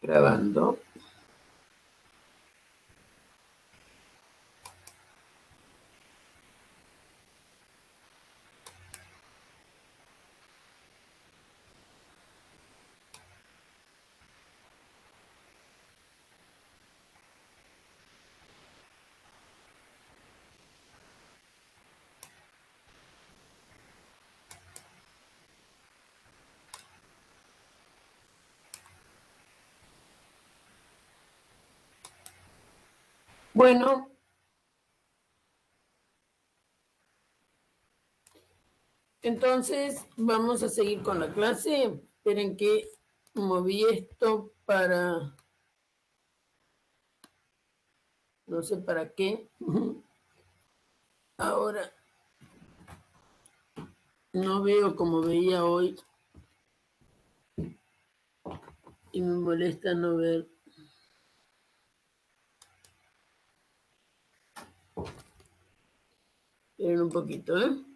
Grabando. Bueno, entonces vamos a seguir con la clase. Esperen que moví esto para... no sé para qué. Ahora no veo como veía hoy y me molesta no ver. Esperen un poquito, ¿eh? Un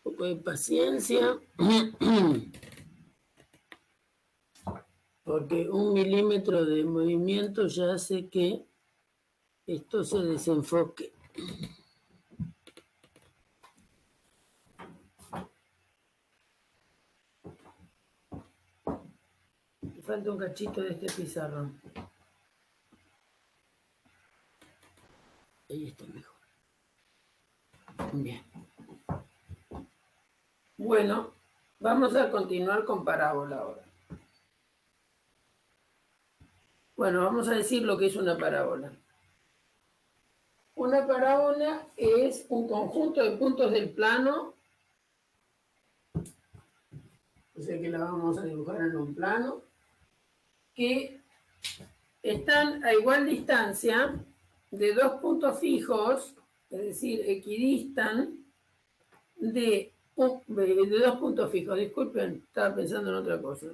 poco de paciencia. Porque 1 milímetro de movimiento ya hace que esto se desenfoque. Me falta un cachito de este pizarrón. Ahí está mejor. Bien. Bueno, vamos a continuar con parábola ahora. Bueno, vamos a decir lo que es una parábola. Una parábola es un conjunto de puntos del plano, o sea que la vamos a dibujar en un plano, que están a igual distancia de dos puntos fijos, es decir, equidistan de dos puntos fijos, disculpen, estaba pensando en otra cosa,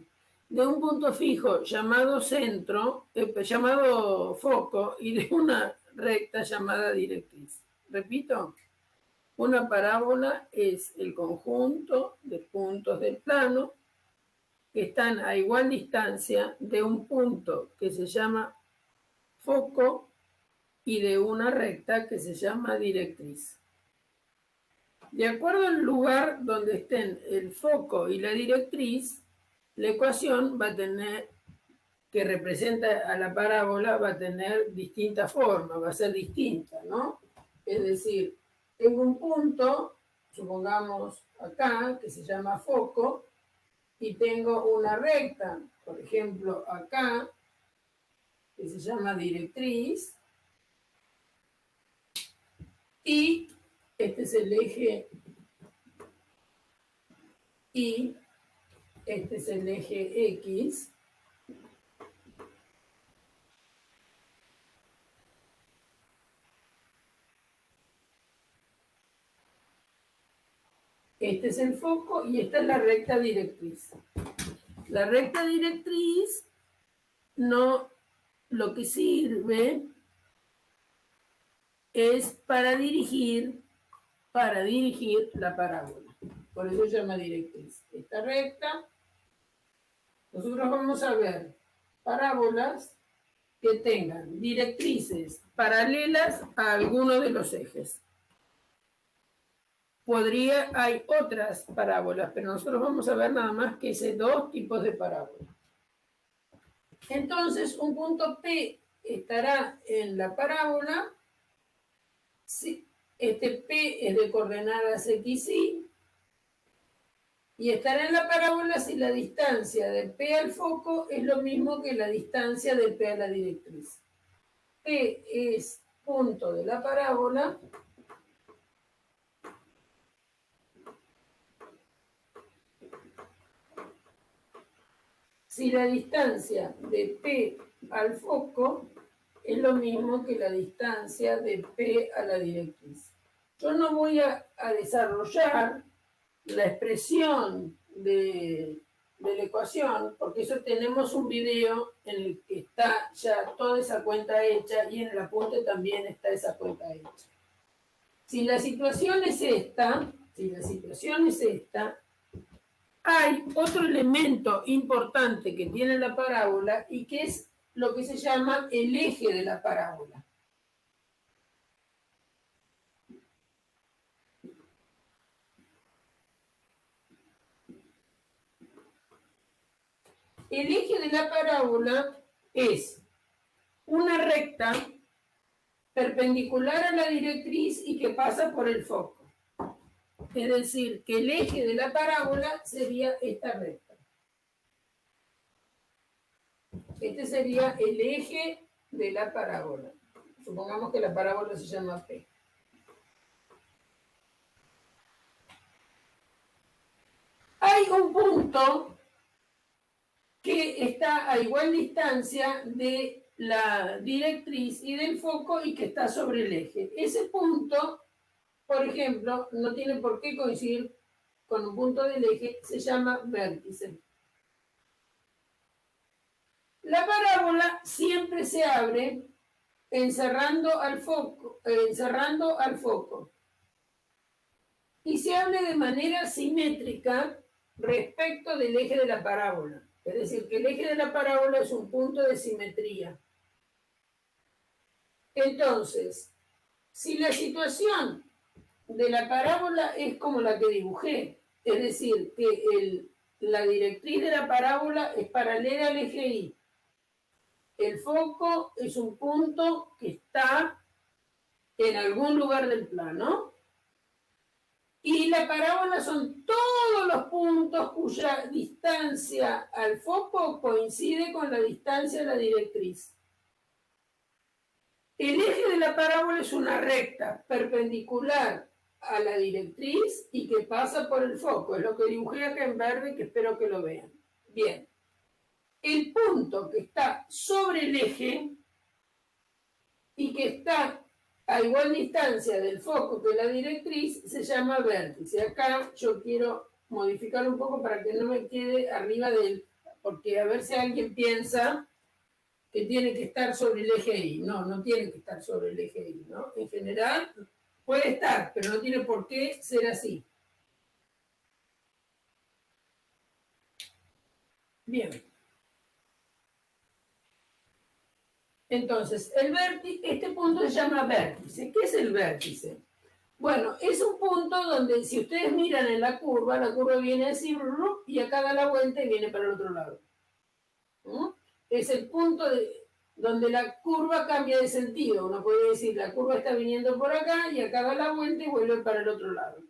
de un punto fijo llamado centro, llamado foco, y de una recta llamada directriz. Repito, una parábola es el conjunto de puntos del plano que están a igual distancia de un punto que se llama foco y de una recta que se llama directriz. De acuerdo al lugar donde estén el foco y la directriz, la ecuación va a tener, que representa a la parábola, va a tener distinta forma, va a ser distinta, ¿no? Es decir, tengo un punto, supongamos acá, que se llama foco, y tengo una recta, por ejemplo, acá, que se llama directriz, y este es el eje Y, este es el eje X, este es el foco y esta es la recta directriz. La recta directriz no, lo que sirve es para dirigir la parábola. Por eso se llama directriz. Esta recta, nosotros vamos a ver parábolas que tengan directrices paralelas a alguno de los ejes. Hay otras parábolas, pero nosotros vamos a ver nada más que ese dos tipos de parábolas. Entonces, un punto P estará en la parábola. Este P es de coordenadas X, y estará en la parábola si la distancia de P al foco es lo mismo que la distancia de P a la directriz. P es punto de la parábola si la distancia de P al foco es lo mismo que la distancia de P a la directriz. Yo no voy a desarrollar la expresión de la ecuación, porque eso tenemos un video en el que está ya toda esa cuenta hecha y en el apunte también está esa cuenta hecha. Si la situación es esta, hay otro elemento importante que tiene la parábola y que es lo que se llama el eje de la parábola. El eje de la parábola es una recta perpendicular a la directriz y que pasa por el foco. Es decir, que el eje de la parábola sería esta recta. Este sería el eje de la parábola. Supongamos que la parábola se llama P. Hay un punto que está a igual distancia de la directriz y del foco y que está sobre el eje. Ese punto, por ejemplo, no tiene por qué coincidir con un punto del eje, se llama vértice. La parábola siempre se abre encerrando al foco, y se abre de manera simétrica respecto del eje de la parábola. Es decir, que el eje de la parábola es un punto de simetría. Entonces, si la situación de la parábola es como la que dibujé, es decir, que la directriz de la parábola es paralela al eje Y, el foco es un punto que está en algún lugar del plano, y la parábola son todos los puntos cuya distancia al foco coincide con la distancia de la directriz. El eje de la parábola es una recta perpendicular a la directriz y que pasa por el foco. Es lo que dibujé acá en verde, que espero que lo vean. Bien. El punto que está sobre el eje y que está a igual distancia del foco que la directriz se llama vértice. Acá yo quiero modificar un poco para que no me quede arriba del... Porque a ver si alguien piensa que tiene que estar sobre el eje Y. No, no tiene que estar sobre el eje Y, ¿no? En general puede estar, pero no tiene por qué ser así. Bien. Entonces, este punto se llama vértice. ¿Qué es el vértice? Bueno, es un punto donde si ustedes miran en la curva viene así y acá da la vuelta y viene para el otro lado. Es el punto donde la curva cambia de sentido. Uno puede decir, la curva está viniendo por acá y acá da la vuelta y vuelve para el otro lado.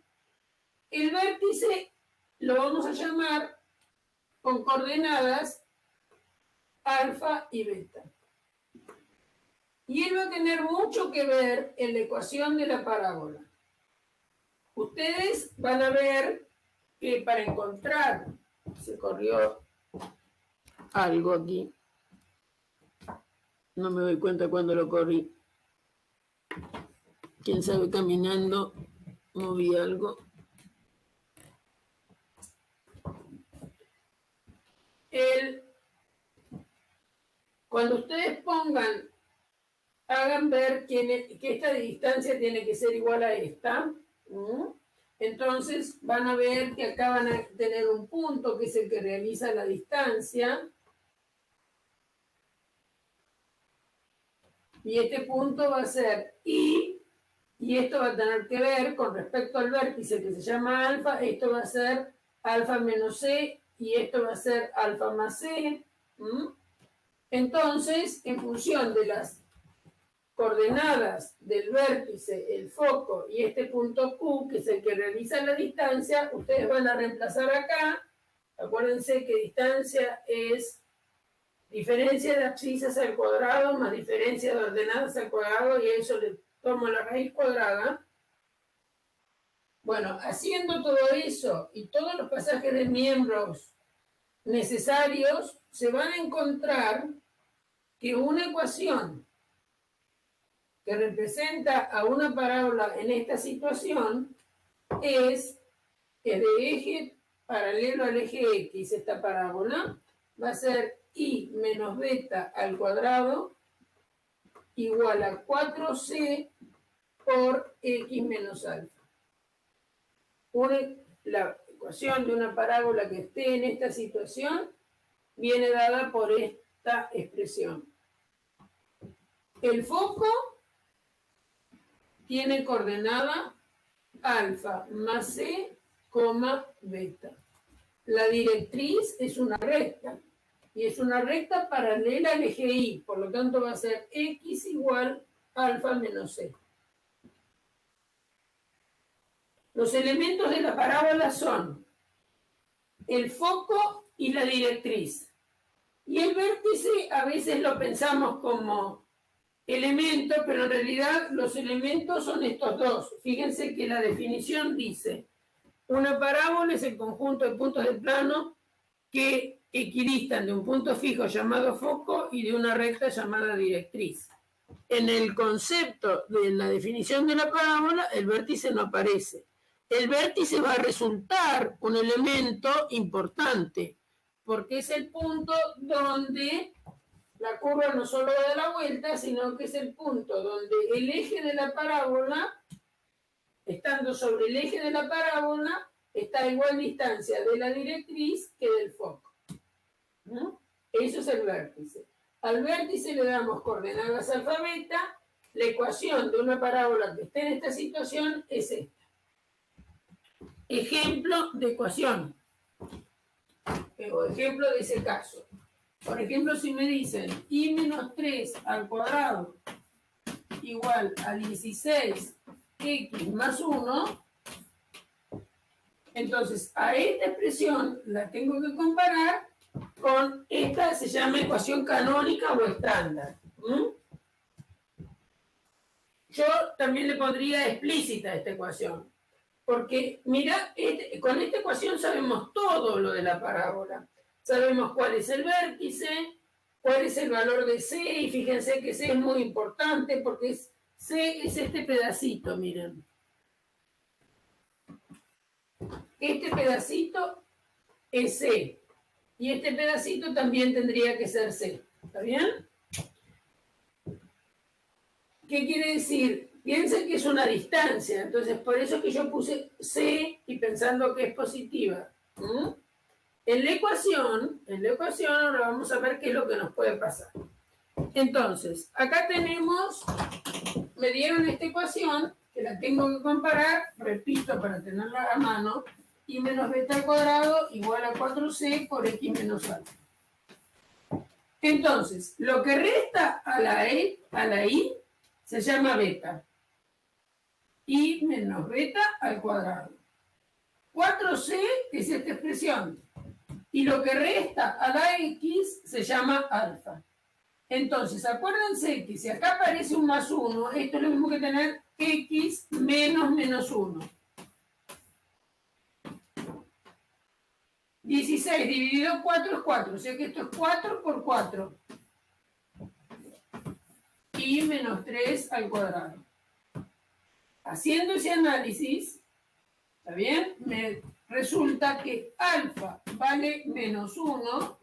El vértice lo vamos a llamar con coordenadas alfa y beta. Y él va a tener mucho que ver en la ecuación de la parábola. Ustedes van a ver que para encontrar, se corrió algo aquí, no me doy cuenta cuando lo corrí, quién sabe, caminando moví algo. Cuando ustedes hagan ver que esta distancia tiene que ser igual a esta, entonces van a ver que acá van a tener un punto que es el que realiza la distancia, y este punto va a ser I, y esto va a tener que ver con respecto al vértice que se llama alfa, esto va a ser alfa menos C, y esto va a ser alfa más C. Entonces, en función de las coordenadas del vértice, el foco y este punto Q, que es el que realiza la distancia, ustedes van a reemplazar acá. Acuérdense que distancia es diferencia de abscisas al cuadrado más diferencia de ordenadas al cuadrado, y a eso le tomo la raíz cuadrada. Bueno, haciendo todo eso y todos los pasajes de miembros necesarios, se van a encontrar que una ecuación que representa a una parábola en esta situación es que de eje paralelo al eje X, esta parábola va a ser I menos beta al cuadrado igual a 4C por X menos alfa. La ecuación de una parábola que esté en esta situación viene dada por esta expresión. El foco tiene coordenada alfa más c, beta. La directriz es una recta, y es una recta paralela al eje Y, por lo tanto va a ser x igual alfa menos c. Los elementos de la parábola son el foco y la directriz. Y el vértice a veces lo pensamos como elemento, pero en realidad los elementos son estos dos. Fíjense que la definición dice: una parábola es el conjunto de puntos del plano que equidistan de un punto fijo llamado foco y de una recta llamada directriz. En el concepto de la definición de la parábola, el vértice no aparece. El vértice va a resultar un elemento importante, porque es el punto donde la curva no solo da la vuelta, sino que es el punto donde el eje de la parábola, estando sobre el eje de la parábola, está a igual distancia de la directriz que del foco. ¿No? Eso es el vértice. Al vértice le damos coordenadas alfa beta. La ecuación de una parábola que esté en esta situación es esta. Ejemplo de ecuación. O ejemplo de ese caso. Por ejemplo, si me dicen y menos 3 al cuadrado igual a 16x más 1, entonces a esta expresión la tengo que comparar con esta, se llama ecuación canónica o estándar. Yo también le pondría explícita a esta ecuación, porque mira, con esta ecuación sabemos todo lo de la parábola. Sabemos cuál es el vértice, cuál es el valor de C, y fíjense que C es muy importante porque C es este pedacito, miren. Este pedacito es C, y este pedacito también tendría que ser C, ¿está bien? ¿Qué quiere decir? Piensen que es una distancia, entonces por eso es que yo puse C y pensando que es positiva. En la ecuación ahora vamos a ver qué es lo que nos puede pasar. Entonces, acá tenemos, me dieron esta ecuación, que la tengo que comparar, repito para tenerla a mano, y menos beta al cuadrado igual a 4c por x menos alfa. Entonces, lo que resta a la y, se llama beta. Y menos beta al cuadrado. 4c es esta expresión. Y lo que resta a la x se llama alfa. Entonces, acuérdense que si acá aparece un más 1, esto es lo mismo que tener x menos menos 1. 16 dividido 4 es 4, o sea que esto es 4 por 4. Y menos 3 al cuadrado. Haciendo ese análisis, ¿está bien? Me resulta que alfa vale menos 1,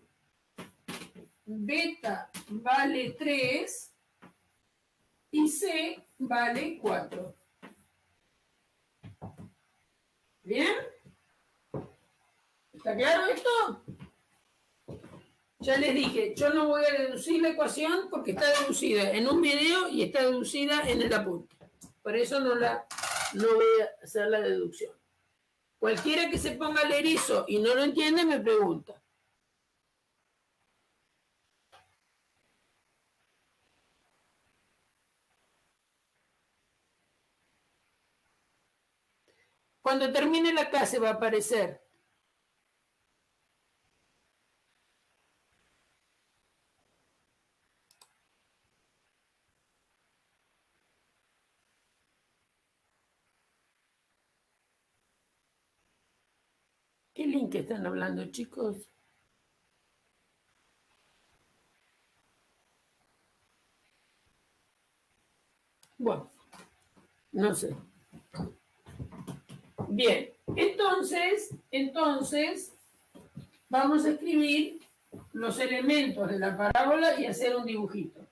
beta vale 3 y c vale 4. ¿Bien? ¿Está claro esto? Ya les dije, yo no voy a deducir la ecuación porque está deducida en un video y está deducida en el apunte. Por eso no voy a hacer la deducción. Cualquiera que se ponga a leer eso y no lo entiende, me pregunta. Cuando termine la clase va a aparecer. ¿Qué link están hablando, chicos? Bueno, no sé. Bien, entonces, vamos a escribir los elementos de la parábola y hacer un dibujito.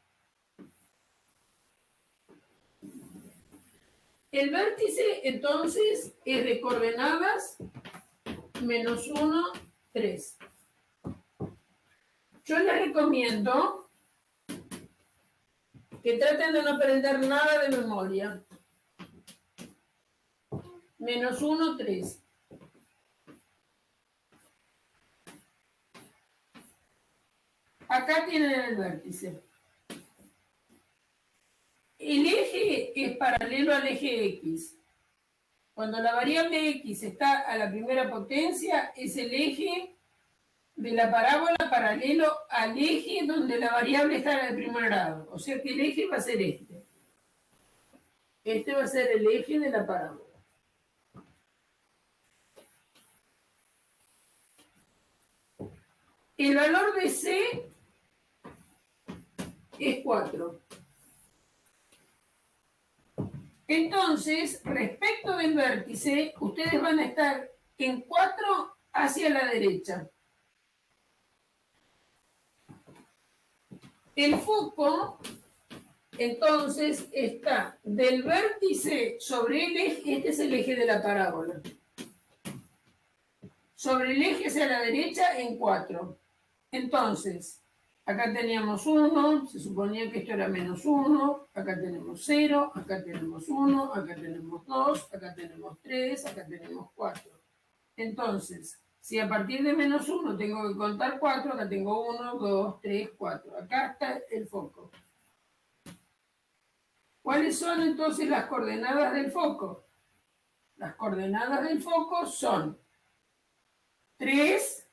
El vértice, entonces, es de coordenadas menos 1, 3. Yo les recomiendo que traten de no aprender nada de memoria. Menos 1, 3. Acá tienen el vértice. El eje es paralelo al eje X. Cuando la variable X está a la primera potencia, es el eje de la parábola paralelo al eje donde la variable está en el primer grado. O sea que el eje va a ser este. Este va a ser el eje de la parábola. El valor de C es 4. Entonces, respecto del vértice, ustedes van a estar en 4 hacia la derecha. El foco, entonces, está del vértice sobre el eje, este es el eje de la parábola. Sobre el eje hacia la derecha en 4. Entonces, acá teníamos 1, se suponía que esto era menos 1, acá tenemos 0, acá tenemos 1, acá tenemos 2, acá tenemos 3, acá tenemos 4. Entonces, si a partir de menos 1 tengo que contar 4, acá tengo 1, 2, 3, 4. Acá está el foco. ¿Cuáles son entonces las coordenadas del foco? Las coordenadas del foco son 3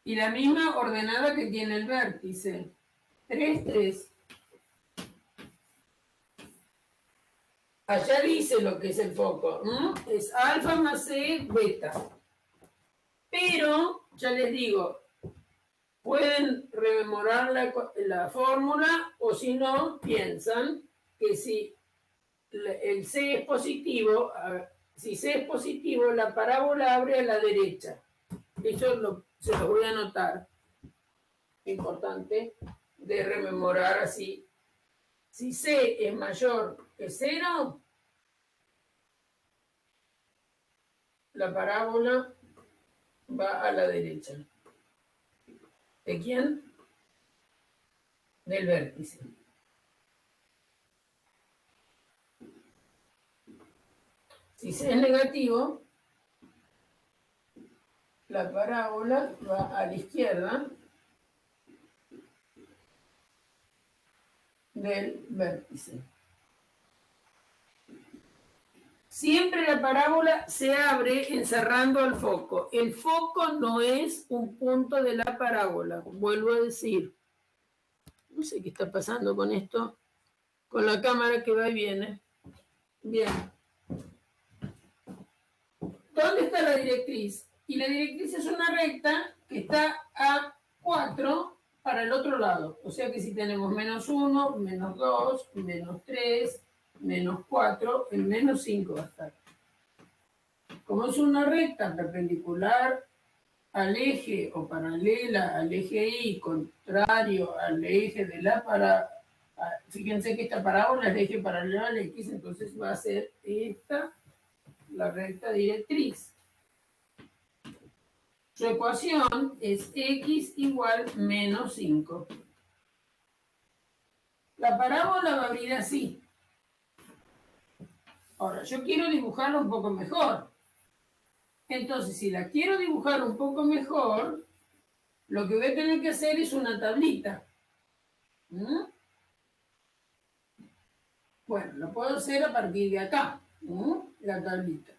y la misma ordenada que tiene el vértice. 3, 3. Allá dice lo que es el foco. Es alfa más C, beta. Pero, ya les digo, pueden rememorar la fórmula o si no, piensan que si el C es positivo, si C es positivo, la parábola abre a la derecha. Eso se lo voy a anotar. Importante de rememorar así. Si C es mayor que 0, la parábola va a la derecha. ¿De quién? Del vértice. Si C es negativo, la parábola va a la izquierda del vértice. Siempre la parábola se abre encerrando al foco. El foco no es un punto de la parábola, vuelvo a decir. No sé qué está pasando con esto, con la cámara que va y viene. Bien. ¿Dónde está la directriz? Y la directriz es una recta que está a 4 para el otro lado. O sea que si tenemos menos 1, menos 2, menos 3, menos 4, el menos 5 va a estar. Como es una recta perpendicular al eje o paralela al eje Y, contrario al eje de la parábola, fíjense que esta parábola es el eje paralelo al X, entonces va a ser esta la recta directriz. Su ecuación es X igual menos 5. La parábola va a venir así. Ahora, yo quiero dibujarla un poco mejor. Entonces, si la quiero dibujar un poco mejor, lo que voy a tener que hacer es una tablita. Bueno, lo puedo hacer a partir de acá, la tablita.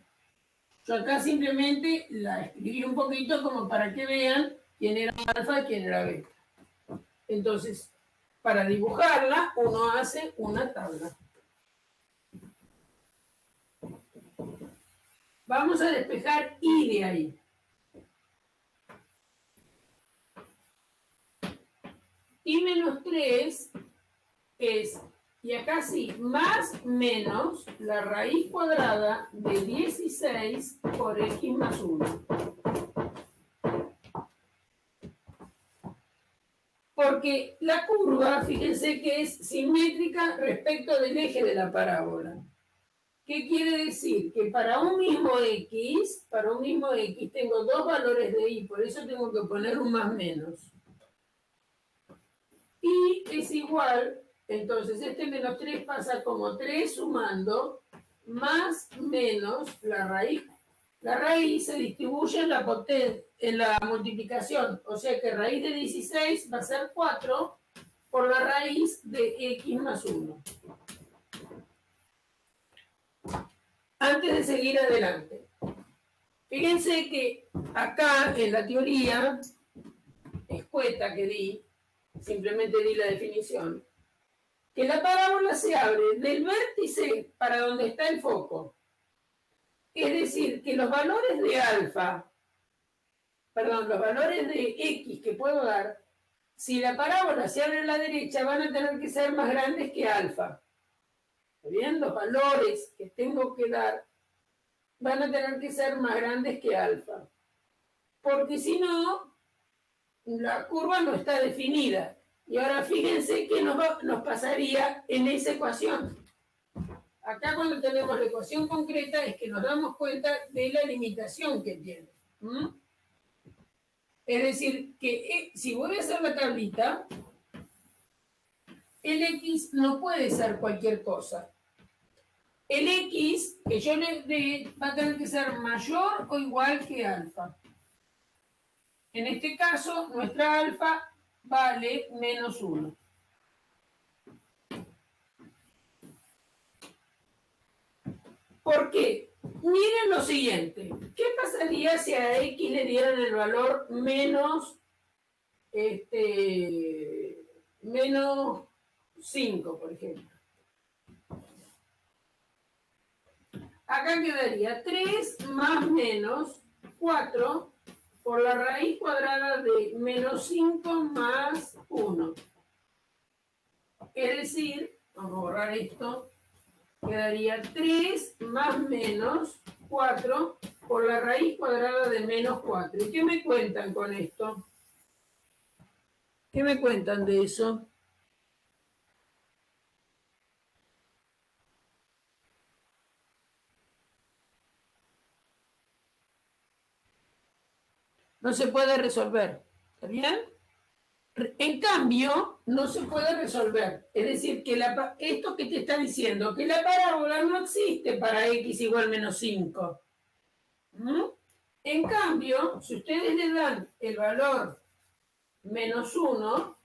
Yo acá simplemente la escribí un poquito como para que vean quién era alfa y quién era beta. Entonces, para dibujarla, uno hace una tabla. Vamos a despejar Y de ahí. Y menos 3 es, y acá sí, más menos la raíz cuadrada de 16 por X más 1. Porque la curva, fíjense que es simétrica respecto del eje de la parábola. ¿Qué quiere decir? Que para un mismo X, tengo dos valores de Y, por eso tengo que poner un más menos. Y es igual, entonces este menos 3 pasa como 3 sumando, más menos la raíz. La raíz se distribuye en la multiplicación, o sea que raíz de 16 va a ser 4 por la raíz de X más 1. Antes de seguir adelante, fíjense que acá en la teoría escueta que di, simplemente di la definición, que la parábola se abre del vértice para donde está el foco. Es decir, que los valores de alfa, perdón, los valores de X que puedo dar, si la parábola se abre a la derecha, van a tener que ser más grandes que alfa. ¿Está bien? Los valores que tengo que dar van a tener que ser más grandes que alfa. Porque si no, la curva no está definida. Y ahora fíjense qué nos pasaría en esa ecuación. Acá cuando tenemos la ecuación concreta es que nos damos cuenta de la limitación que tiene. Es decir, que si voy a hacer la tablita, el X no puede ser cualquier cosa. El X que yo le dé va a tener que ser mayor o igual que alfa. En este caso, nuestra alfa vale menos 1. ¿Por qué? Miren lo siguiente. ¿Qué pasaría si a X le dieran el valor menos 5, por ejemplo? Acá quedaría 3 más menos 4 por la raíz cuadrada de menos 5 más 1. Es decir, vamos a borrar esto, quedaría 3 más menos 4 por la raíz cuadrada de menos 4. ¿Y qué me cuentan con esto? ¿Qué me cuentan de eso? No se puede resolver. ¿Está bien? En cambio, no se puede resolver. Es decir, que esto que te está diciendo, que la parábola no existe para x igual menos 5. En cambio, si ustedes le dan el valor menos 1,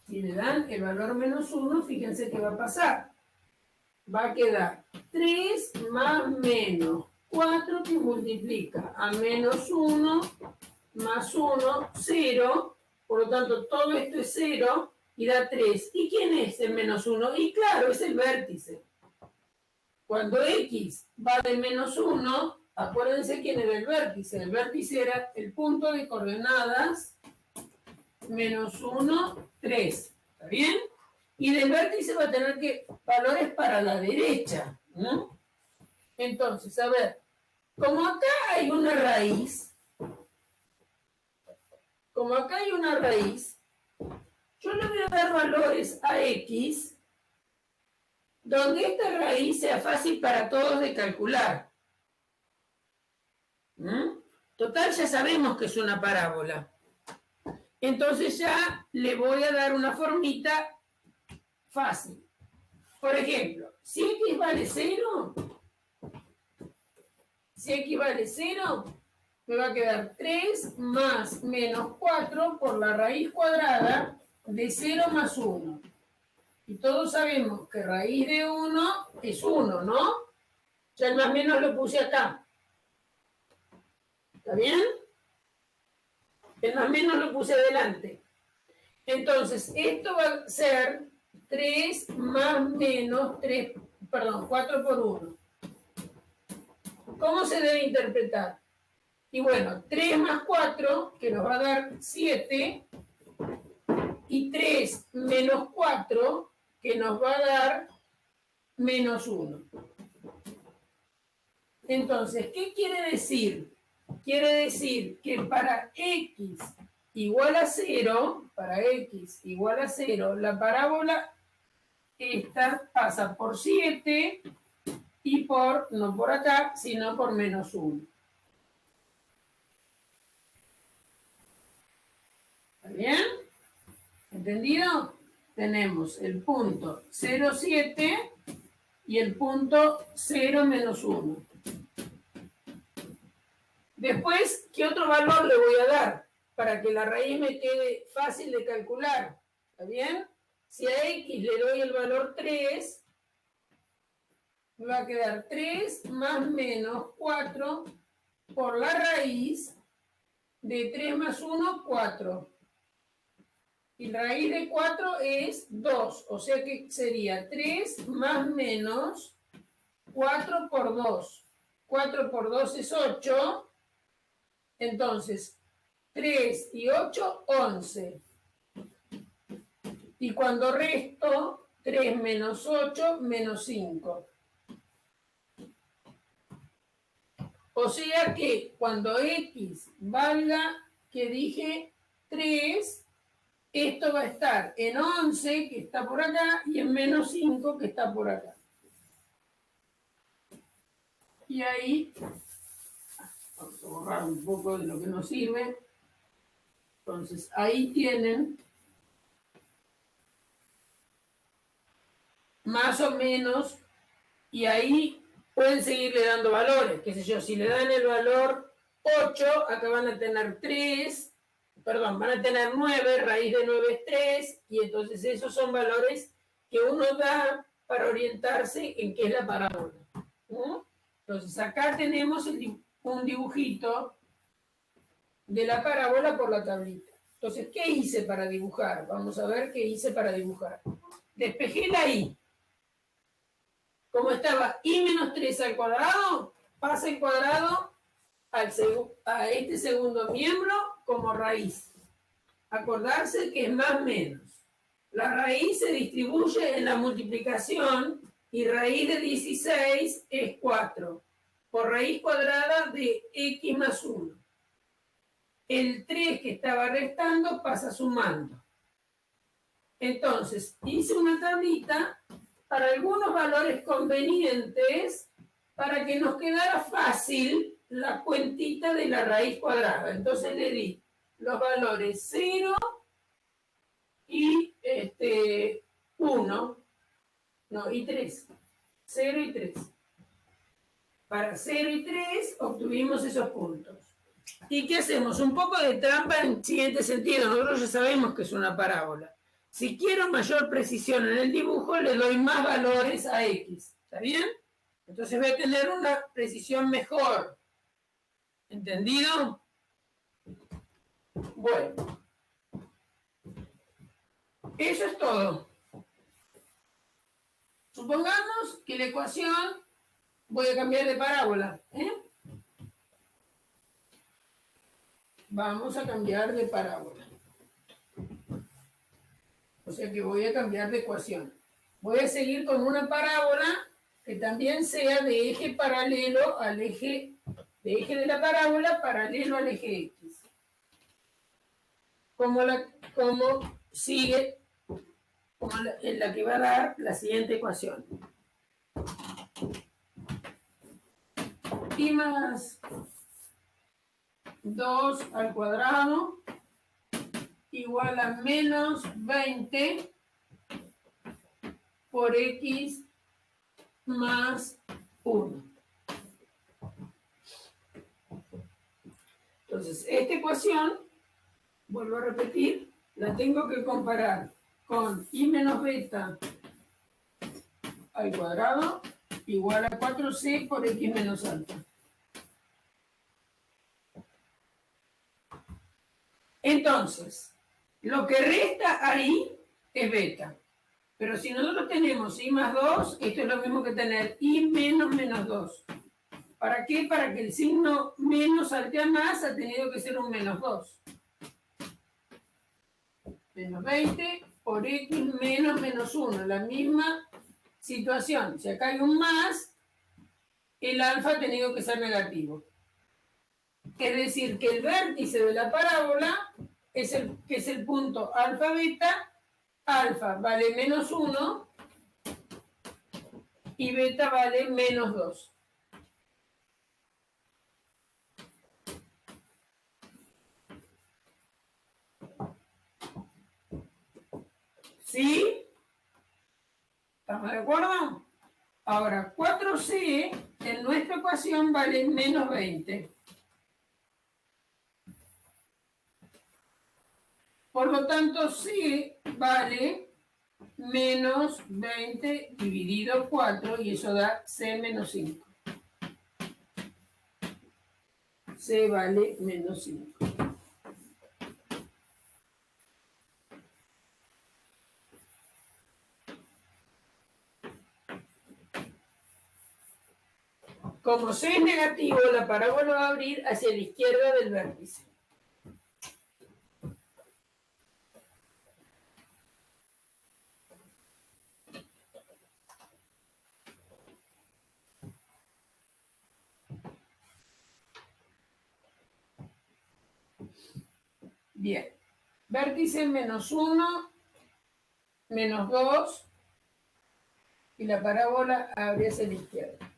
si le dan el valor menos 1, fíjense qué va a pasar. Va a quedar 3 más menos 4 que multiplica a menos 1 más 1, 0. Por lo tanto, todo esto es 0 y da 3. ¿Y quién es el menos 1? Y claro, es el vértice. Cuando X va de menos 1, acuérdense quién era el vértice. El vértice era el punto de coordenadas menos 1, 3. ¿Está bien? Y del vértice va a tener que valores para la derecha. ¿No? Entonces, a ver, como acá hay una raíz, yo le voy a dar valores a X donde esta raíz sea fácil para todos de calcular. Total, ya sabemos que es una parábola. Entonces ya le voy a dar una formita fácil. Por ejemplo, si X vale 0, me va a quedar 3 más menos 4 por la raíz cuadrada de 0 más 1. Y todos sabemos que raíz de 1 es 1, ¿no? Ya el más menos lo puse acá. ¿Está bien? El más menos lo puse adelante. Entonces, esto va a ser 3 más menos 4 por 1. ¿Cómo se debe interpretar? Y bueno, 3 más 4, que nos va a dar 7, y 3 menos 4, que nos va a dar menos 1. Entonces, ¿qué quiere decir? Quiere decir que para x igual a 0, la parábola esta pasa por 7 y por, no por acá, sino por menos 1. ¿Está bien? ¿Entendido? Tenemos el punto 0,7 y el punto 0 menos 1. Después, ¿qué otro valor le voy a dar? Para que la raíz me quede fácil de calcular. ¿Está bien? Si a x le doy el valor 3, me va a quedar 3 más menos 4 por la raíz de 3 más 1, 4. Y raíz de 4 es 2, o sea que sería 3 más menos 4 por 2. 4 por 2 es 8, entonces 3 y 8, 11. Y cuando resto, 3 menos 8, menos 5. O sea que cuando x valga, que dije 3, esto va a estar en 11, que está por acá, y en menos 5, que está por acá. Y ahí, vamos a borrar un poco de lo que nos sirve. Entonces, ahí tienen más o menos, y ahí pueden seguirle dando valores, qué sé yo, si le dan el valor 8, acá van a tener 3, perdón, van a tener 9, raíz de 9 es 3, y entonces esos son valores que uno da para orientarse en qué es la parábola. ¿No? Entonces acá tenemos un dibujito de la parábola por la tablita. Entonces, ¿qué hice para dibujar? Vamos a ver qué hice para dibujar. Despejé la i. Como estaba i menos 3 al cuadrado, pasa el cuadrado a este segundo miembro como raíz. Acordarse que es más menos. La raíz se distribuye en la multiplicación y raíz de 16 es 4 por raíz cuadrada de x más 1. El 3 que estaba restando pasa sumando. Entonces, hice una tablita para algunos valores convenientes para que nos quedara fácil la cuentita de la raíz cuadrada. Entonces le di los valores 0 y 1, no, y 3. 0 y 3. Para 0 y 3 obtuvimos esos puntos. ¿Y qué hacemos? Un poco de trampa en el siguiente sentido. Nosotros ya sabemos que es una parábola. Si quiero mayor precisión en el dibujo, le doy más valores a x. ¿Está bien? Entonces voy a tener una precisión mejor. ¿Entendido? Bueno. Eso es todo. Supongamos que la ecuación voy a cambiar de parábola. Vamos a cambiar de parábola. O sea que voy a cambiar de ecuación. Voy a seguir con una parábola que también sea de eje paralelo al eje, de la parábola paralelo al eje X. Como sigue, en la que va a dar la siguiente ecuación. Y más 2 al cuadrado igual a menos 20 por x más 1. Entonces, esta ecuación, vuelvo a repetir, la tengo que comparar con i menos beta al cuadrado igual a 4c por x menos alfa. Entonces, lo que resta ahí es beta. Pero si nosotros tenemos i más 2, esto es lo mismo que tener i menos menos 2. ¿Para qué? Para que el signo menos salte a más, ha tenido que ser un menos 2. Menos 20 por x menos menos 1. La misma situación. Si acá hay un más, el alfa ha tenido que ser negativo. Es decir, que el vértice de la parábola que es el punto alfa beta. Alfa vale menos 1 y beta vale menos 2. ¿Sí? ¿Estamos de acuerdo? Ahora, 4C en nuestra ecuación vale menos 20. Por lo tanto, C vale menos 20 dividido 4 y eso da C menos 5. C vale menos 5. Como C es negativo, la parábola va a abrir hacia la izquierda del vértice. Bien. Vértice menos 1, menos 2, y la parábola abre hacia la izquierda.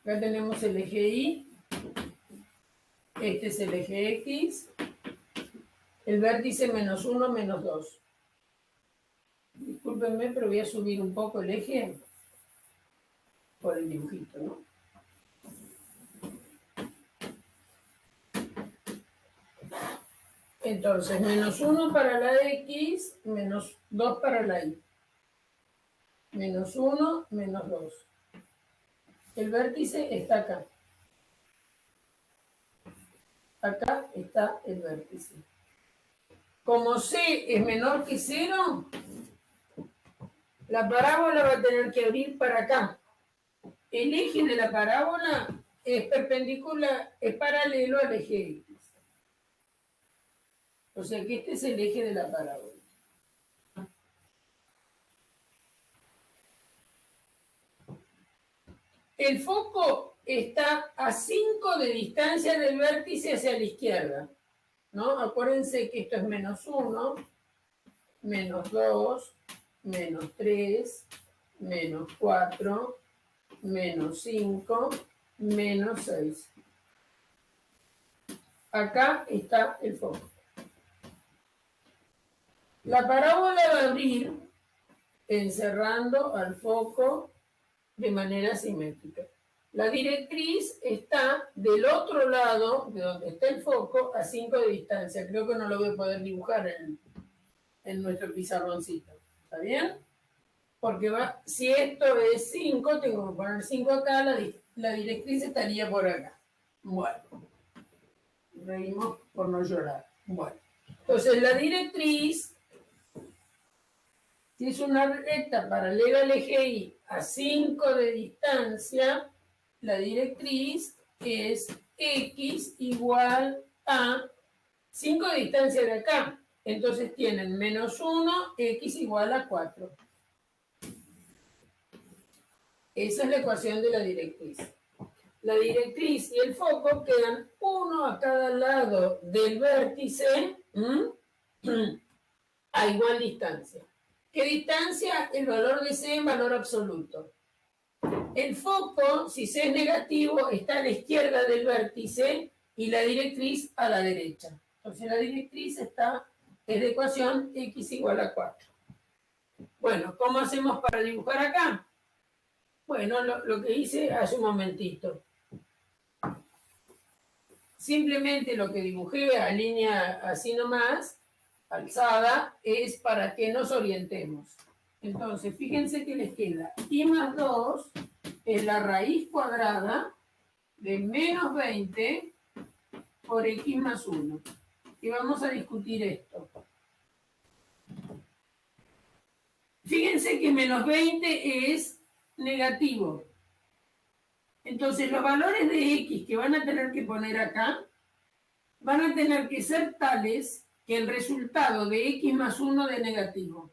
Acá tenemos el eje Y, este es el eje X, el vértice menos 1, menos 2. Discúlpenme, pero voy a subir un poco el eje por el dibujito, ¿no? Entonces, menos 1 para la X, menos 2 para la Y. Menos 1, menos 2. El vértice está acá. Acá está el vértice. Como C es menor que 0, la parábola va a tener que abrir para acá. El eje de la parábola es perpendicular, es paralelo al eje X. O sea que este es el eje de la parábola. El foco está a 5 de distancia del vértice hacia la izquierda, ¿no? Acuérdense que esto es menos 1, menos 2, menos 3, menos 4, menos 5, menos 6. Acá está el foco. La parábola va a abrir encerrando al foco de manera simétrica. La directriz está del otro lado de donde está el foco a 5 de distancia. Creo que no lo voy a poder dibujar en nuestro pizarroncito. ¿Está bien? Porque si esto es 5, tengo que poner 5 acá, la directriz estaría por acá. Bueno, reímos por no llorar. Bueno, entonces la directriz, si es una recta paralela al eje Y a 5 de distancia, la directriz es X igual a 5 de distancia de acá. Entonces tienen menos 1, X igual a 4. Esa es la ecuación de la directriz. La directriz y el foco quedan uno a cada lado del vértice a igual distancia. ¿Qué distancia? El valor de C en valor absoluto. El foco, si C es negativo, está a la izquierda del vértice y la directriz a la derecha. Entonces la directriz es de ecuación X igual a 4. Bueno, ¿cómo hacemos para dibujar acá? Bueno, lo que hice hace un momentito. Simplemente lo que dibujé a línea así nomás, alzada, es para que nos orientemos. Entonces, fíjense que les queda y más 2 es la raíz cuadrada de menos 20 por x más 1. Y vamos a discutir esto. Fíjense que menos 20 es negativo. Entonces, los valores de x que van a tener que poner acá van a tener que ser tales que el resultado de x más 1 de negativo.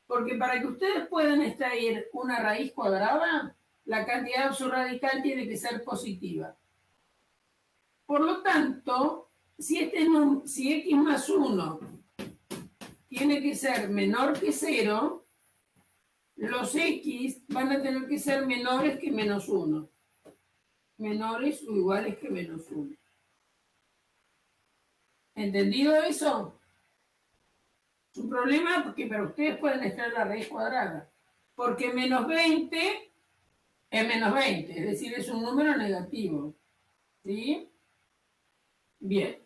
Porque para que ustedes puedan extraer una raíz cuadrada, la cantidad subradical tiene que ser positiva. Por lo tanto, si x más 1 tiene que ser menor que 0, los x van a tener que ser menores que menos 1. Menores o iguales que menos 1. ¿Entendido eso? Es un problema porque para ustedes pueden estar la raíz cuadrada. Porque menos 20 es menos 20, es decir, es un número negativo. ¿Sí? Bien.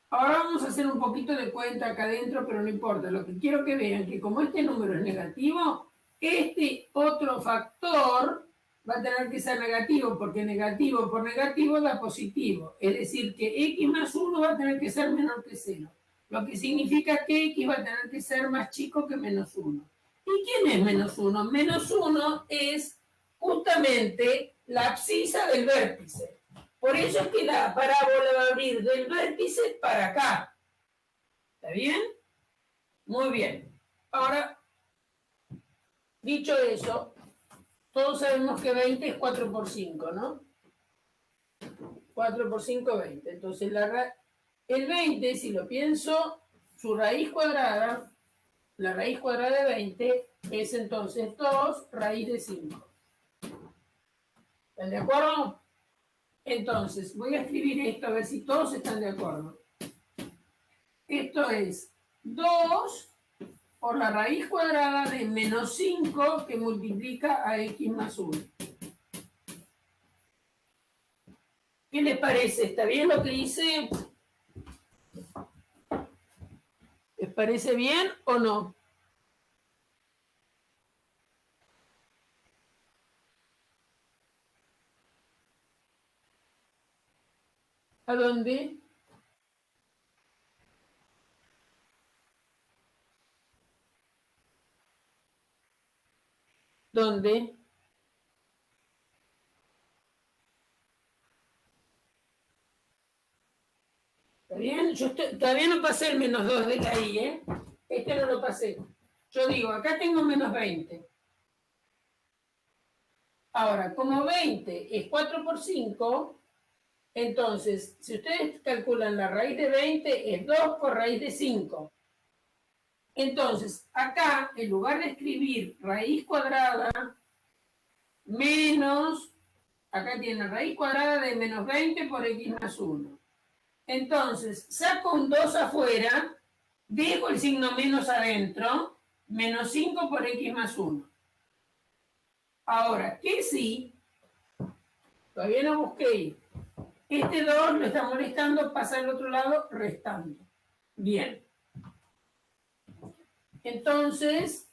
Ahora vamos a hacer un poquito de cuenta acá adentro, pero no importa. Lo que quiero que vean que como este número es negativo, este otro factor va a tener que ser negativo, porque negativo por negativo da positivo. Es decir, que x más 1 va a tener que ser menor que 0. Lo que significa que x va a tener que ser más chico que menos 1. ¿Y quién es menos 1? Menos 1 es justamente la abscisa del vértice. Por eso es que la parábola va a abrir del vértice para acá. ¿Está bien? Muy bien. Ahora, dicho eso, todos sabemos que 20 es 4 por 5, ¿no? 4 por 5, 20. Entonces, el 20, si lo pienso, su raíz cuadrada, la raíz cuadrada de 20 es entonces 2 raíz de 5. ¿Están de acuerdo? Entonces, voy a escribir esto a ver si todos están de acuerdo. Esto es 2 por la raíz cuadrada de menos 5 que multiplica a x más 1. ¿Qué les parece? ¿Está bien lo que hice? ¿Les parece bien o no? ¿A dónde? ¿Dónde? ¿Está bien? Yo todavía no pasé el menos 2 de la i, ¿eh? Este no lo pasé. Yo digo, acá tengo menos 20. Ahora, como 20 es 4 por 5, entonces, si ustedes calculan la raíz de 20, es 2 por raíz de 5. Entonces, acá, en lugar de escribir raíz cuadrada menos, acá tiene raíz cuadrada de menos 20 por x más 1. Entonces, saco un 2 afuera, dejo el signo menos adentro, menos 5 por x más 1. Ahora, ¿qué sí? Todavía no busqué. Este 2 lo está molestando, pasa al otro lado restando. Bien. Entonces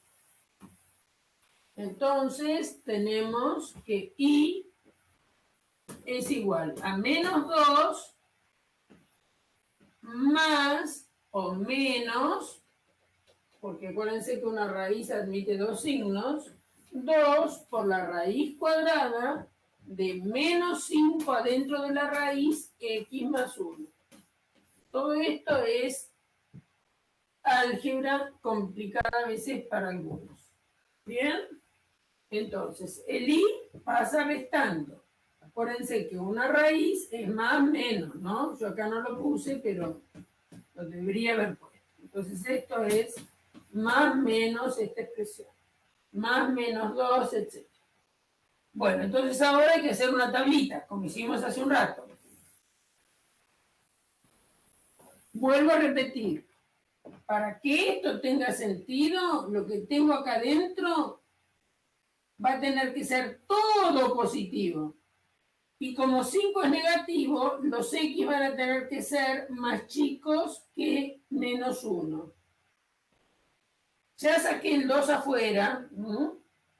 tenemos que i es igual a menos 2 más o menos, porque acuérdense que una raíz admite dos signos, 2 por la raíz cuadrada de menos 5 adentro de la raíz x más 1. Todo esto es álgebra complicada a veces para algunos. ¿Bien? Entonces, el i pasa restando. Acuérdense que una raíz es más menos, ¿no? Yo acá no lo puse, pero lo debería haber puesto. Entonces, esto es más menos esta expresión. Más menos 2, etc. Bueno, entonces ahora hay que hacer una tablita, como hicimos hace un rato. Vuelvo a repetir. Para que esto tenga sentido, lo que tengo acá adentro va a tener que ser todo positivo. Y como 5 es negativo, los x van a tener que ser más chicos que menos 1. Ya saqué el 2 afuera, ¿no?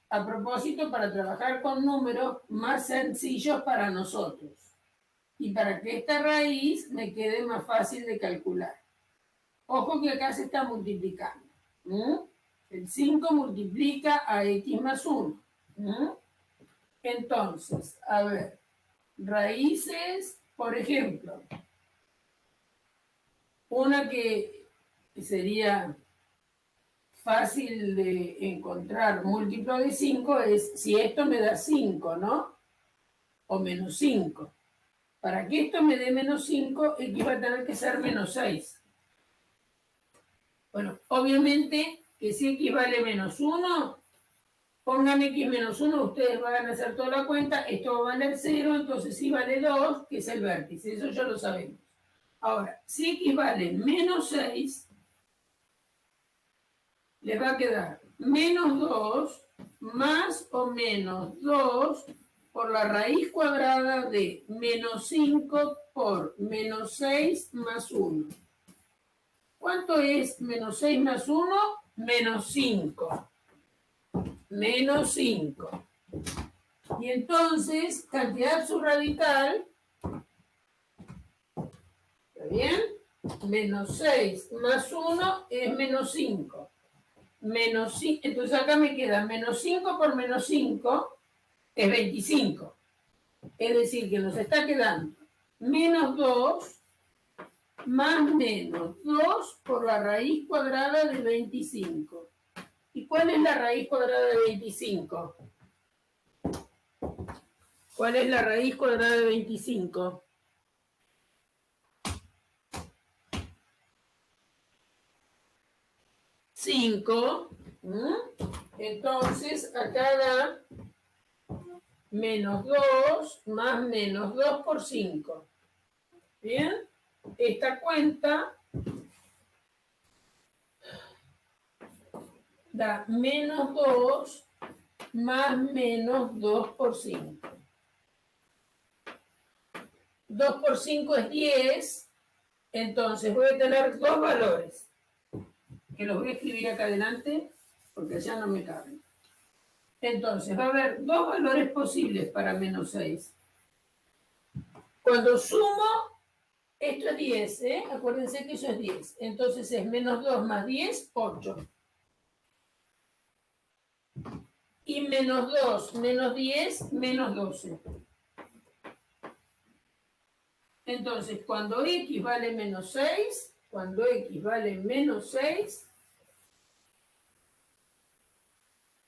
A propósito, para trabajar con números más sencillos para nosotros. Y para que esta raíz me quede más fácil de calcular. Ojo que acá se está multiplicando. El 5 multiplica a x más 1. Entonces, a ver, raíces, por ejemplo, una que sería fácil de encontrar múltiplo de 5 es si esto me da 5, ¿no? O menos 5. Para que esto me dé menos 5, x va a tener que ser menos 6. Bueno, obviamente que si x vale menos 1, pongan x menos 1, ustedes van a hacer toda la cuenta, esto va a valer 0, entonces si vale 2, que es el vértice, eso ya lo sabemos. Ahora, si x vale menos 6, les va a quedar menos 2 más o menos 2 por la raíz cuadrada de menos 5 por menos 6 más 1. ¿Cuánto es menos 6 más 1? Menos 5. Menos 5. Y entonces, cantidad subradical, ¿está bien? Menos 6 más 1 es menos 5. Menos 5, entonces acá me queda menos 5 por menos 5 es 25. Es decir, que nos está quedando menos 2 más menos 2 por la raíz cuadrada de 25. ¿Y cuál es la raíz cuadrada de 25? ¿Cuál es la raíz cuadrada de 25? Cinco. Entonces, acá da menos 2 más menos 2 por 5. ¿Bien? Esta cuenta da menos 2 más menos 2 por 5. 2 por 5 es 10, entonces voy a tener dos valores, que los voy a escribir acá adelante, porque ya no me caben. Entonces va a haber dos valores posibles para menos 6. Cuando sumo, esto es 10, ¿eh? Acuérdense que eso es 10. Entonces es menos 2 más 10, 8. Y menos 2 menos 10, menos 12. Entonces, cuando x vale menos 6, cuando x vale menos 6,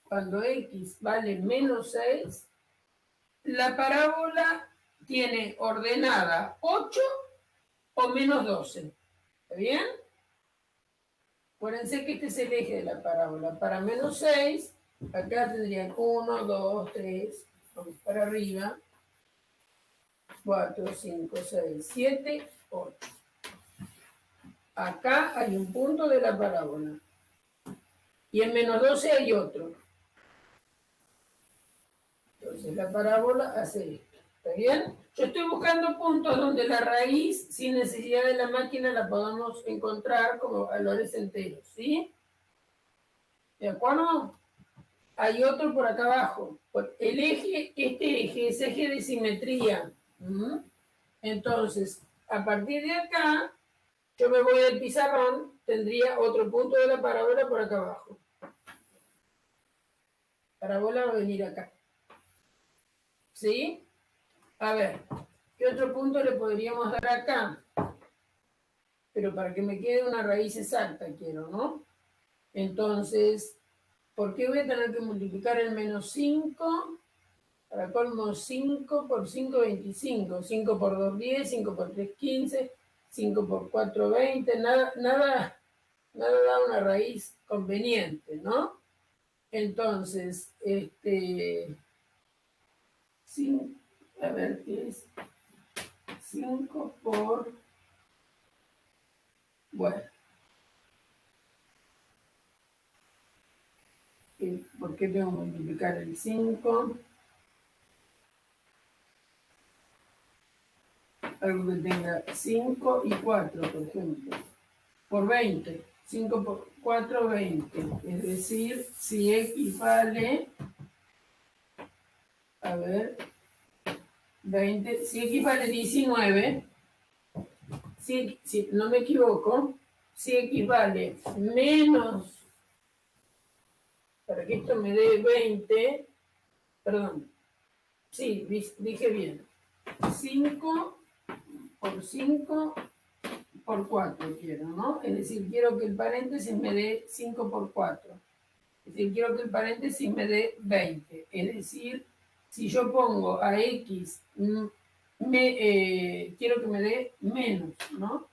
cuando x vale menos 6, la parábola tiene ordenada 8 o menos 12. ¿Está bien? Acuérdense que este es el eje de la parábola. Para menos 6, acá tendrían 1, 2, 3, vamos para arriba, 4, 5, 6, 7, 8. Acá hay un punto de la parábola. Y en menos 12 hay otro. Entonces la parábola hace esto. ¿Está bien? Yo estoy buscando puntos donde la raíz, sin necesidad de la máquina, la podamos encontrar como valores enteros. ¿Sí? ¿De acuerdo? Hay otro por acá abajo. El eje, este eje es eje de simetría. Entonces, a partir de acá, yo me voy al pizarrón, tendría otro punto de la parábola por acá abajo. Parábola va a venir acá. ¿Sí? A ver, ¿qué otro punto le podríamos dar acá? Pero para que me quede una raíz exacta quiero, ¿no? Entonces, ¿por qué voy a tener que multiplicar el menos 5? Para colmo, 5 por 5, 25. 5 por 2, 10. 5 por 3, 15. 5 por 4, 20. Nada da una raíz conveniente, ¿no? Entonces, a ver, ¿qué es? 5 por... Bueno. ¿Por qué tengo que multiplicar el 5? Algo que tenga 5 y 4, por ejemplo. Por 20. 5 por 4, 20. Es decir, si x vale... A ver... 20. Si x vale 19... Si no me equivoco, si x vale menos... Para que esto me dé 20... Perdón. Sí, dije bien. 5 por 5 por 4 quiero, ¿no? Es decir, quiero que el paréntesis me dé 5 por 4. Es decir, quiero que el paréntesis me dé 20. Es decir, si yo pongo a x quiero que me dé menos, ¿no?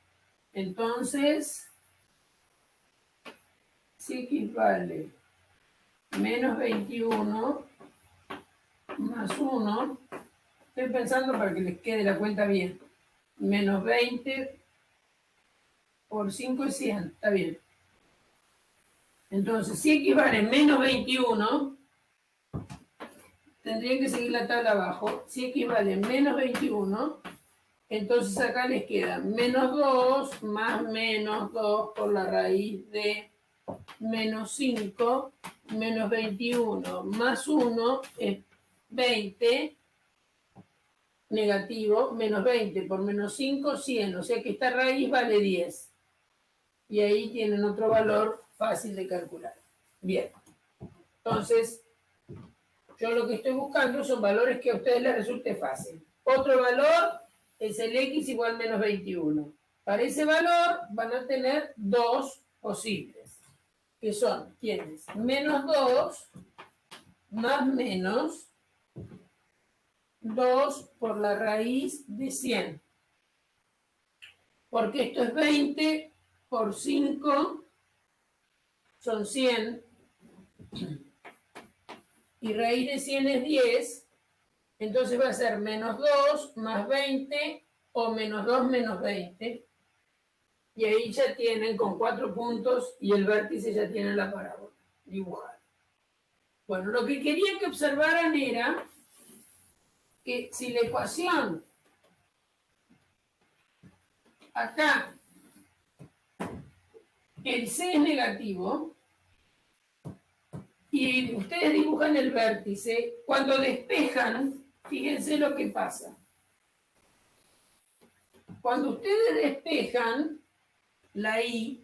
Entonces, si x vale menos 21 más 1, estoy pensando para que les quede la cuenta bien, menos 20 por 5 es 100, está bien. Entonces, si x vale menos 21, tendrían que seguir la tabla abajo. Si x vale menos 21, entonces acá les queda menos 2 más menos 2 por la raíz de menos 5, menos 21 más 1 es 20, negativo, menos 20 por menos 5, 100, o sea que esta raíz vale 10. Y ahí tienen otro valor fácil de calcular. Bien, entonces yo lo que estoy buscando son valores que a ustedes les resulte fácil. Otro valor es el x igual menos 21. Para ese valor van a tener dos posibles, que son, ¿quiénes? Menos 2 más menos 2 por la raíz de 100. Porque esto es 20 por 5, son 100, y raíz de 100 es 10, entonces va a ser menos 2 más 20 o menos 2 menos 20, y ahí ya tienen con 4 puntos y el vértice ya tiene la parábola dibujada. Bueno, lo que quería que observaran era que si la ecuación acá el c es negativo y ustedes dibujan el vértice, cuando despejan, fíjense lo que pasa. Cuando ustedes despejan la y,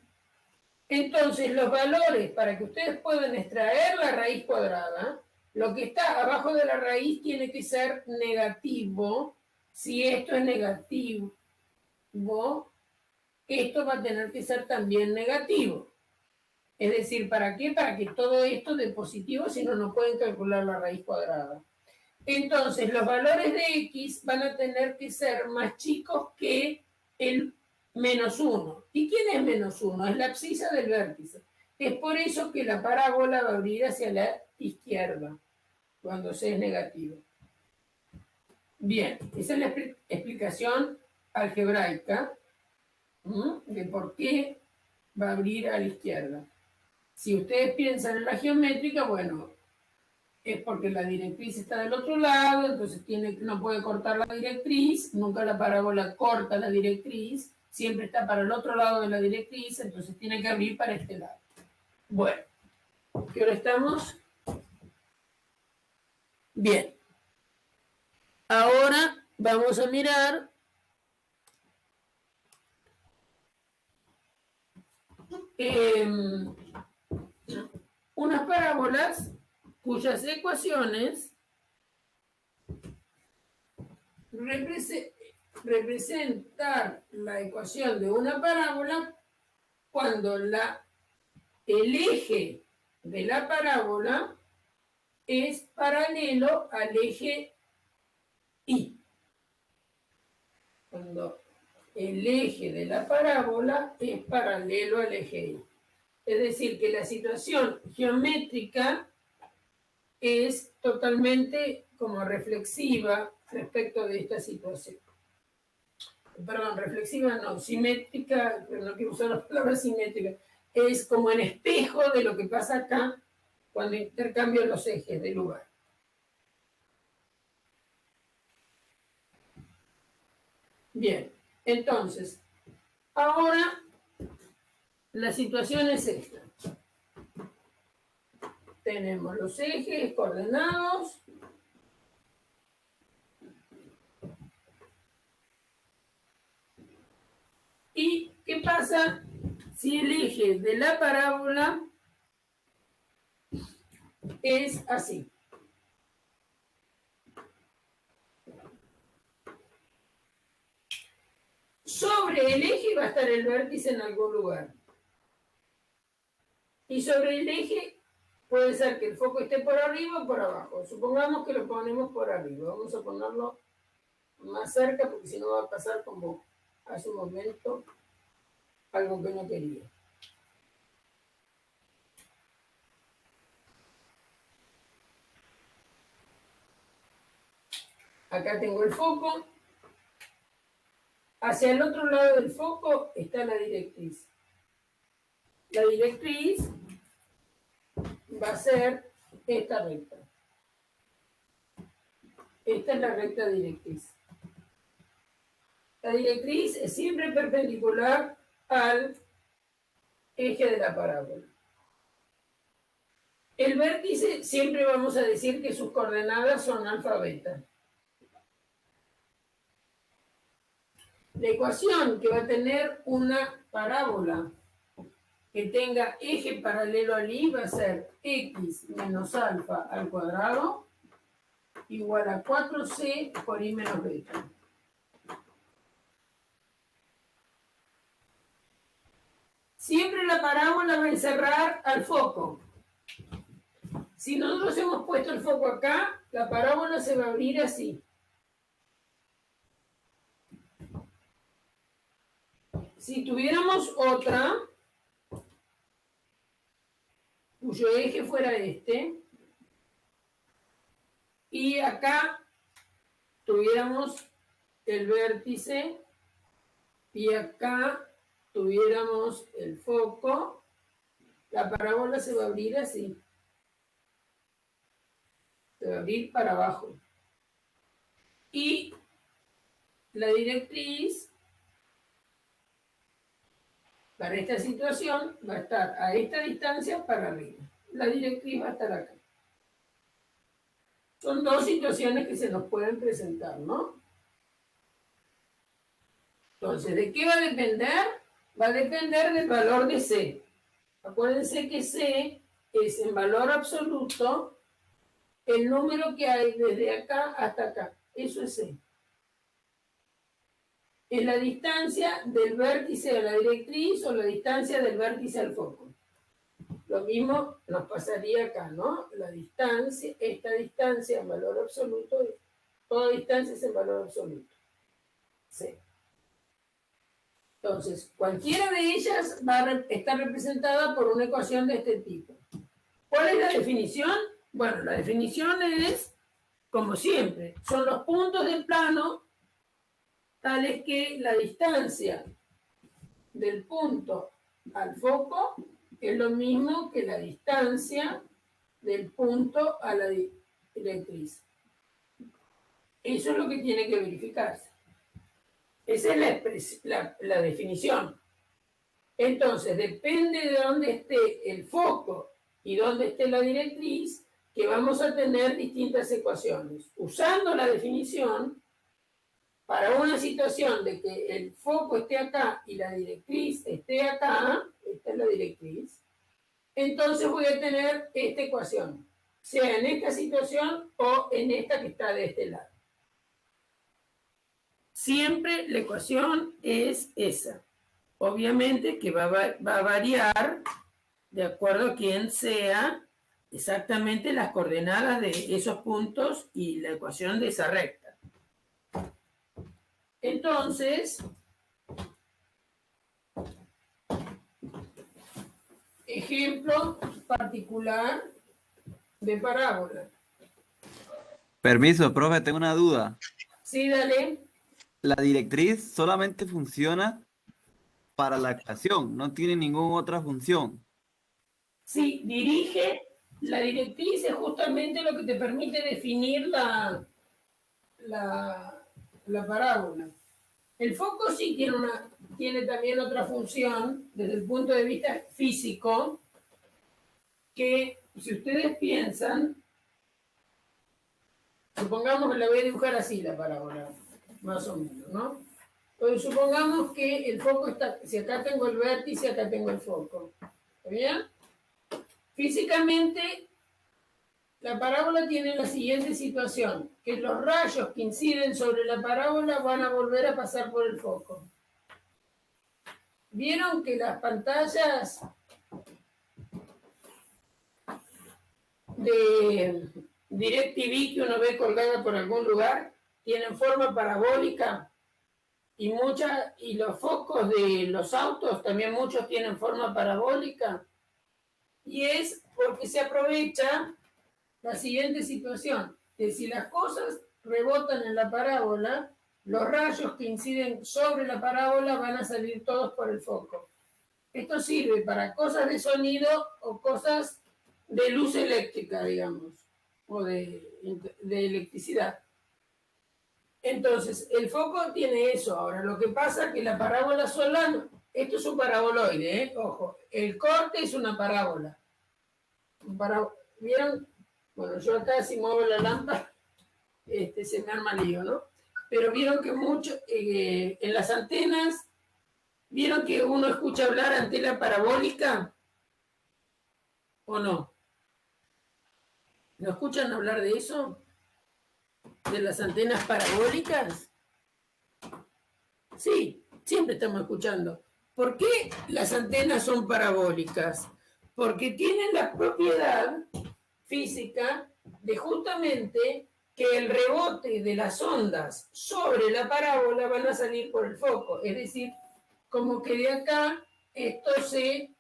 entonces los valores para que ustedes puedan extraer la raíz cuadrada, lo que está abajo de la raíz tiene que ser negativo. Si esto es negativo, esto va a tener que ser también negativo. Es decir, ¿para qué? Para que todo esto dé positivo, si no, no pueden calcular la raíz cuadrada. Entonces, los valores de x van a tener que ser más chicos que el menos 1. ¿Y quién es menos 1? Es la abscisa del vértice. Es por eso que la parábola va a abrir hacia la izquierda, cuando c es negativo. Bien, esa es la explicación algebraica de por qué va a abrir a la izquierda. Si ustedes piensan en la geométrica, bueno, es porque la directriz está del otro lado, entonces no puede cortar la directriz, nunca la parábola corta la directriz, siempre está para el otro lado de la directriz, entonces tiene que abrir para este lado. Bueno, ¿qué hora estamos? Bien. Ahora vamos a mirar unas parábolas cuyas ecuaciones representar la ecuación de una parábola cuando el eje de la parábola es paralelo al eje Y. Cuando el eje de la parábola es paralelo al eje Y. Es decir, que la situación geométrica es totalmente como reflexiva respecto de esta situación. Perdón, reflexiva no, simétrica, pero no quiero usar la palabra simétrica, es como el espejo de lo que pasa acá cuando intercambio los ejes de lugar. Bien, entonces, ahora la situación es esta. Tenemos los ejes coordenados. ¿Y qué pasa si el eje de la parábola es así? Sobre el eje va a estar el vértice en algún lugar. Y sobre el eje puede ser que el foco esté por arriba o por abajo. Supongamos que lo ponemos por arriba. Vamos a ponerlo más cerca, porque si no va a pasar como hace un momento algo que no quería. Acá tengo el foco. Hacia el otro lado del foco está la directriz. La directriz va a ser esta recta. Esta es la recta directriz. La directriz es siempre perpendicular al eje de la parábola. El vértice siempre vamos a decir que sus coordenadas son alfa beta. La ecuación que va a tener una parábola que tenga eje paralelo al y va a ser x menos alfa al cuadrado igual a 4c por y menos beta. Siempre la parábola va a encerrar al foco. Si nosotros hemos puesto el foco acá, la parábola se va a abrir así. Si tuviéramos otra, cuyo eje fuera este, y acá tuviéramos el vértice, y acá tuviéramos el foco, la parábola se va a abrir así. Se va a abrir para abajo. Y la directriz para esta situación va a estar a esta distancia para arriba. La directriz va a estar acá. Son dos situaciones que se nos pueden presentar, ¿no? Entonces, ¿de qué va a depender? Va a depender del valor de C. Acuérdense que C es en valor absoluto el número que hay desde acá hasta acá. Eso es C. Es la distancia del vértice a la directriz o la distancia del vértice al foco. Lo mismo nos pasaría acá, ¿no? La distancia, esta distancia en valor absoluto, toda distancia es en valor absoluto. C. Entonces, cualquiera de ellas va a estar representada por una ecuación de este tipo. ¿Cuál es la definición? Bueno, la definición es, como siempre, son los puntos del plano tales que la distancia del punto al foco es lo mismo que la distancia del punto a la directriz. Eso es lo que tiene que verificarse. Esa es la definición. Entonces, depende de dónde esté el foco y dónde esté la directriz, que vamos a tener distintas ecuaciones. Usando la definición, para una situación de que el foco esté acá y la directriz esté acá, esta es la directriz, entonces voy a tener esta ecuación, sea en esta situación o en esta que está de este lado. Siempre la ecuación es esa. Obviamente que va a variar de acuerdo a quién sea exactamente las coordenadas de esos puntos y la ecuación de esa recta. Entonces, ejemplo particular de parábola. Permiso, profe, tengo una duda. Sí, dale. La directriz solamente funciona para la ecuación, no tiene ninguna otra función. Sí, dirige. La directriz es justamente lo que te permite definir la parábola. El foco sí tiene también otra función desde el punto de vista físico, que si ustedes piensan, supongamos que la voy a dibujar así la parábola, más o menos, ¿no? Entonces supongamos que el foco está, si acá tengo el vértice, acá tengo el foco. ¿Está bien? Físicamente, la parábola tiene la siguiente situación, que los rayos que inciden sobre la parábola van a volver a pasar por el foco. ¿Vieron que las pantallas de DirecTV que uno ve colgada por algún lugar tienen forma parabólica y los focos de los autos también muchos tienen forma parabólica. Y es porque se aprovecha la siguiente situación, que si las cosas rebotan en la parábola, los rayos que inciden sobre la parábola van a salir todos por el foco. Esto sirve para cosas de sonido o cosas de luz eléctrica, digamos, o de electricidad. Entonces, el foco tiene eso. Ahora, lo que pasa es que la parábola sola, esto es un paraboloide, ojo, el corte es una parábola. ¿Vieron? Bueno, yo acá si muevo la lámpara, se me arma lío, ¿no? Pero vieron que en las antenas, ¿vieron que uno escucha hablar antena parabólica? ¿O no? ¿No escuchan hablar de eso? ¿De las antenas parabólicas? Sí, siempre estamos escuchando. ¿Por qué las antenas son parabólicas? Porque tienen la propiedad física de justamente que el rebote de las ondas sobre la parábola van a salir por el foco. Es decir, como que de acá esto se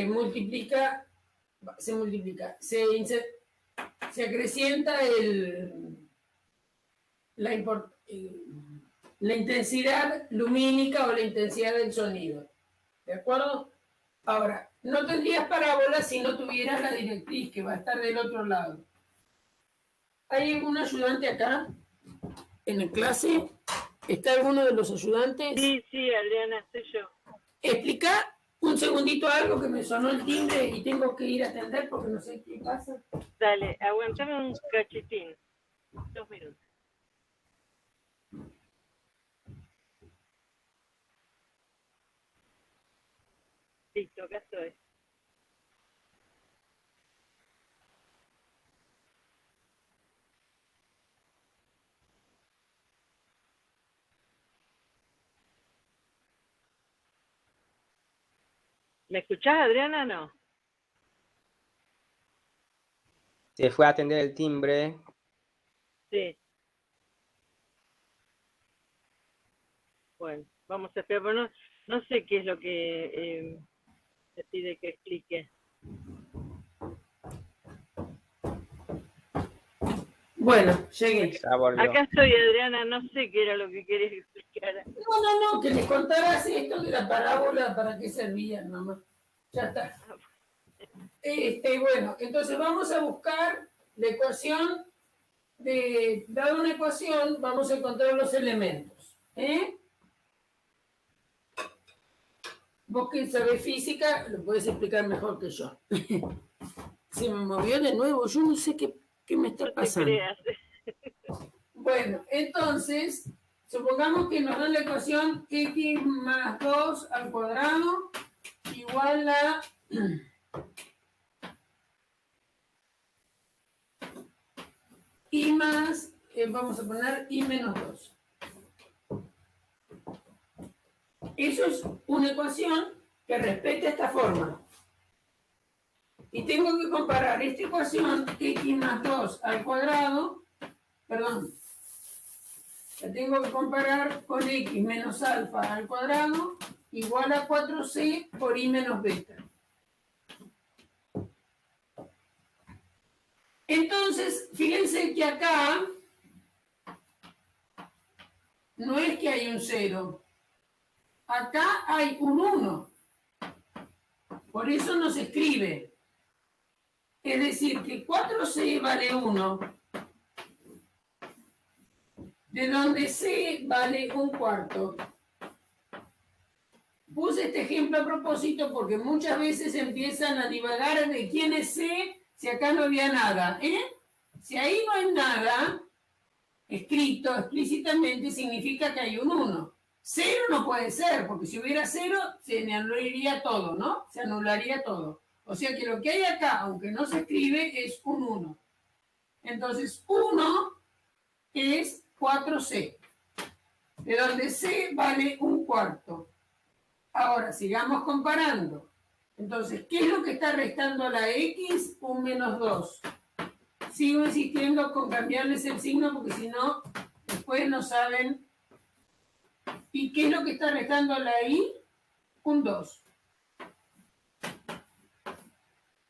multiplica, se acrecienta la intensidad lumínica o la intensidad del sonido. ¿De acuerdo? Ahora, no tendrías parábola si no tuvieras la directriz que va a estar del otro lado. ¿Hay algún ayudante acá en la clase? ¿Está alguno de los ayudantes? Sí, Adriana, soy yo. Explica un segundito algo que me sonó el timbre y tengo que ir a atender porque no sé qué pasa. Dale, aguantame un cachitín. 2 minutos. Listo, acá estoy. ¿Me escuchás, Adriana, o no? Se fue a atender el timbre. Sí. Bueno, vamos a esperar, pero no sé qué es lo que te pide que explique. Bueno, llegué. Ya volvió. Acá estoy, Adriana, no sé qué era lo que querías explicar. No, que les contaras esto de la parábola, para qué servía, mamá. Ya está. Bueno, entonces vamos a buscar la ecuación dada una ecuación, vamos a encontrar los elementos. Vos que sabés física, lo podés explicar mejor que yo. Se me movió de nuevo, yo no sé qué me está pasando. No te creas. Bueno, entonces, supongamos que nos dan la ecuación x más 2 al cuadrado igual a y más, vamos a poner y menos 2. Eso es una ecuación que respeta esta forma. Y tengo que comparar esta ecuación, x más 2 al cuadrado, perdón, la tengo que comparar con x menos alfa al cuadrado igual a 4c por y menos beta. Entonces, fíjense que acá no es que hay un 0. Acá hay un 1. Por eso no se escribe. Es decir, que 4c vale 1, de donde c vale un cuarto. Puse este ejemplo a propósito porque muchas veces empiezan a divagar de quién es c si acá no había nada. Si ahí no hay nada escrito explícitamente, significa que hay un 1. 0 no puede ser, porque si hubiera 0, se anularía todo, ¿no? Se anularía todo. O sea que lo que hay acá, aunque no se escribe, es un 1. Entonces, 1 es 4c, de donde c vale un cuarto. Ahora, sigamos comparando. Entonces, ¿qué es lo que está restando a la x? Un menos 2. Sigo insistiendo con cambiarles el signo porque si no, Después no saben. ¿Y qué es lo que está restando a la i? Un 2.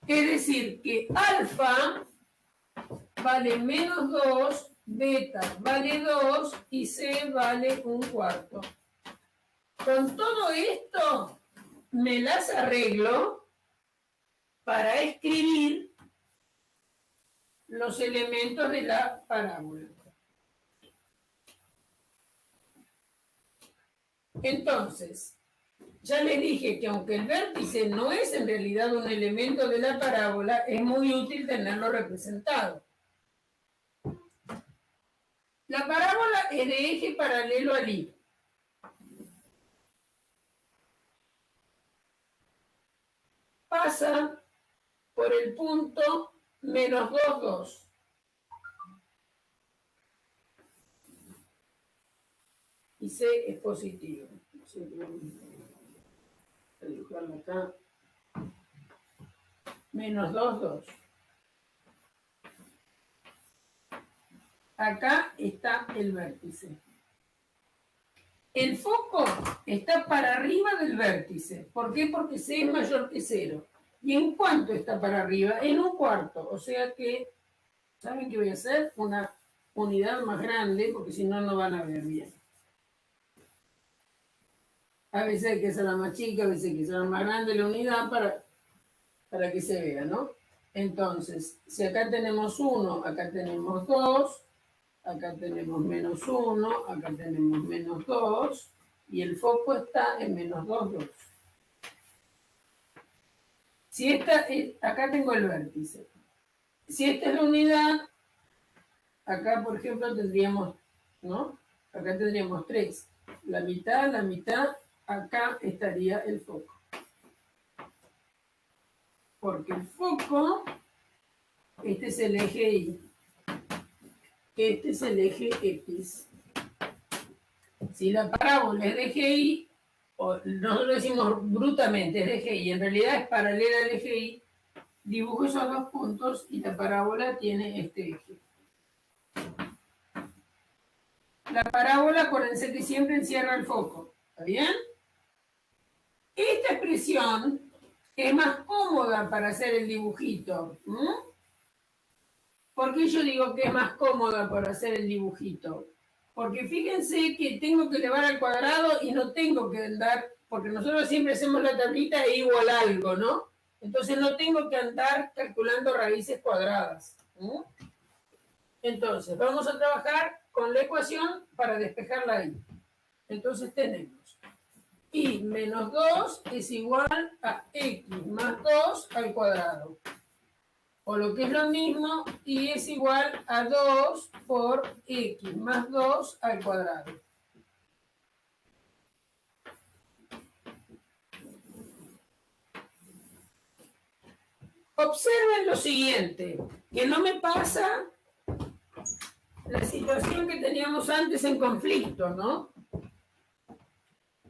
Es decir, que alfa vale menos 2, beta vale 2 y c vale un cuarto. Con todo esto me las arreglo para escribir los elementos de la parábola. Entonces, ya les dije que aunque el vértice no es en realidad un elemento de la parábola, es muy útil tenerlo representado. La parábola es de eje paralelo al i. Pasa por el punto menos 2, 2. Y C es positivo. Voy a dibujarlo acá. Menos 2, 2. Acá está el vértice. El foco está para arriba del vértice. ¿Por qué? Porque C es mayor que 0. ¿Y en cuánto está para arriba? En un cuarto. O sea que, ¿saben qué voy a hacer? Una unidad más grande, porque si no, no van a ver bien. A veces hay que hacerla más chica, a veces hay que hacerla más grande la unidad para que se vea, ¿no? Entonces, si acá tenemos 1, acá tenemos 2, acá tenemos menos 1, acá tenemos menos 2, y el foco está en menos 2, 2. Si esta, acá tengo el vértice. Si esta es la unidad, acá, por ejemplo, tendríamos, ¿no? Acá tendríamos 3. La mitad, acá estaría el foco. Porque el foco, este es el eje Y. Este es el eje X. Si la parábola es de eje Y, nosotros decimos brutamente es de eje Y, en realidad es paralela al eje Y, dibujo esos dos puntos y la parábola tiene este eje. La parábola, acuérdense que siempre encierra el foco. ¿Está bien? Esta expresión es más cómoda para hacer el dibujito. ¿Por qué yo digo que es más cómoda para hacer el dibujito? Porque fíjense que tengo que elevar al cuadrado y no tengo que andar, porque nosotros siempre hacemos la tablita e igual a algo, ¿no? Entonces no tengo que andar calculando raíces cuadradas. Entonces, vamos a trabajar con la ecuación para despejarla ahí. Entonces tenemos y menos 2 es igual a x más 2 al cuadrado. O lo que es lo mismo, y es igual a 2 por x más 2 al cuadrado. Observen lo siguiente, que no me pasa la situación que teníamos antes en conflicto, ¿no?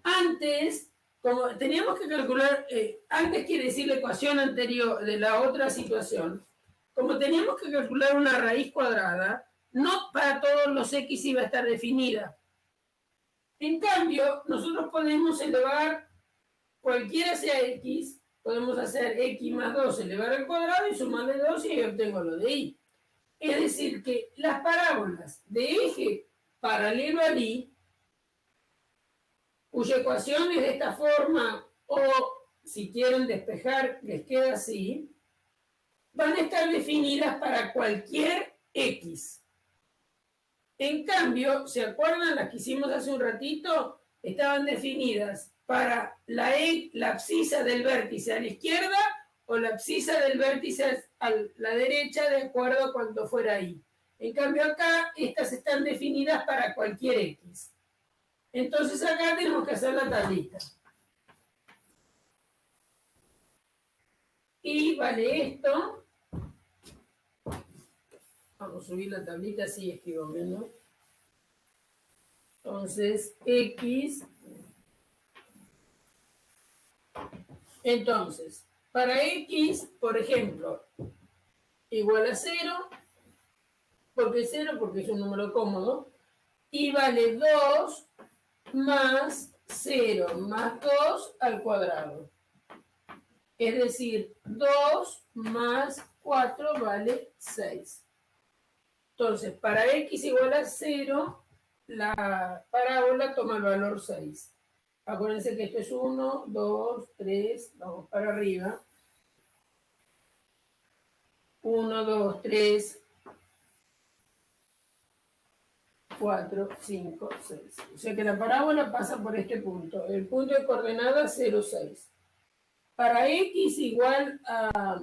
Antes, como teníamos que calcular, antes quiere decir la ecuación anterior de la otra situación, como teníamos que calcular una raíz cuadrada, no para todos los x iba a estar definida. En cambio, nosotros podemos elevar, cualquiera sea x, podemos hacer x más 2 elevar al cuadrado y sumarle 2 y obtengo lo de y. Es decir, que las parábolas de eje paralelo al y, cuya ecuación es de esta forma, o si quieren despejar, les queda así, van a estar definidas para cualquier x. En cambio, ¿se acuerdan las que hicimos hace un ratito? Estaban definidas para la abscisa del vértice a la izquierda o la abscisa del vértice a la derecha, de acuerdo a cuanto fuera y. En cambio acá, estas están definidas para cualquier x. Entonces acá tenemos que hacer la tablita. Y vale esto. Vamos a subir la tablita, así escribo menos. Entonces, x. Entonces, para x, por ejemplo, igual a 0, porque es 0, porque es un número cómodo. y vale 2 más 0 más 2 al cuadrado. Es decir, 2 más 4 vale 6. Entonces, para x igual a 0, la parábola toma el valor 6. Acuérdense que esto es 1, 2, 3, vamos para arriba. 1, 2, 3, 4, 5, 6. O sea que la parábola pasa por este punto. El punto de coordenada 0, 6. Para x igual a,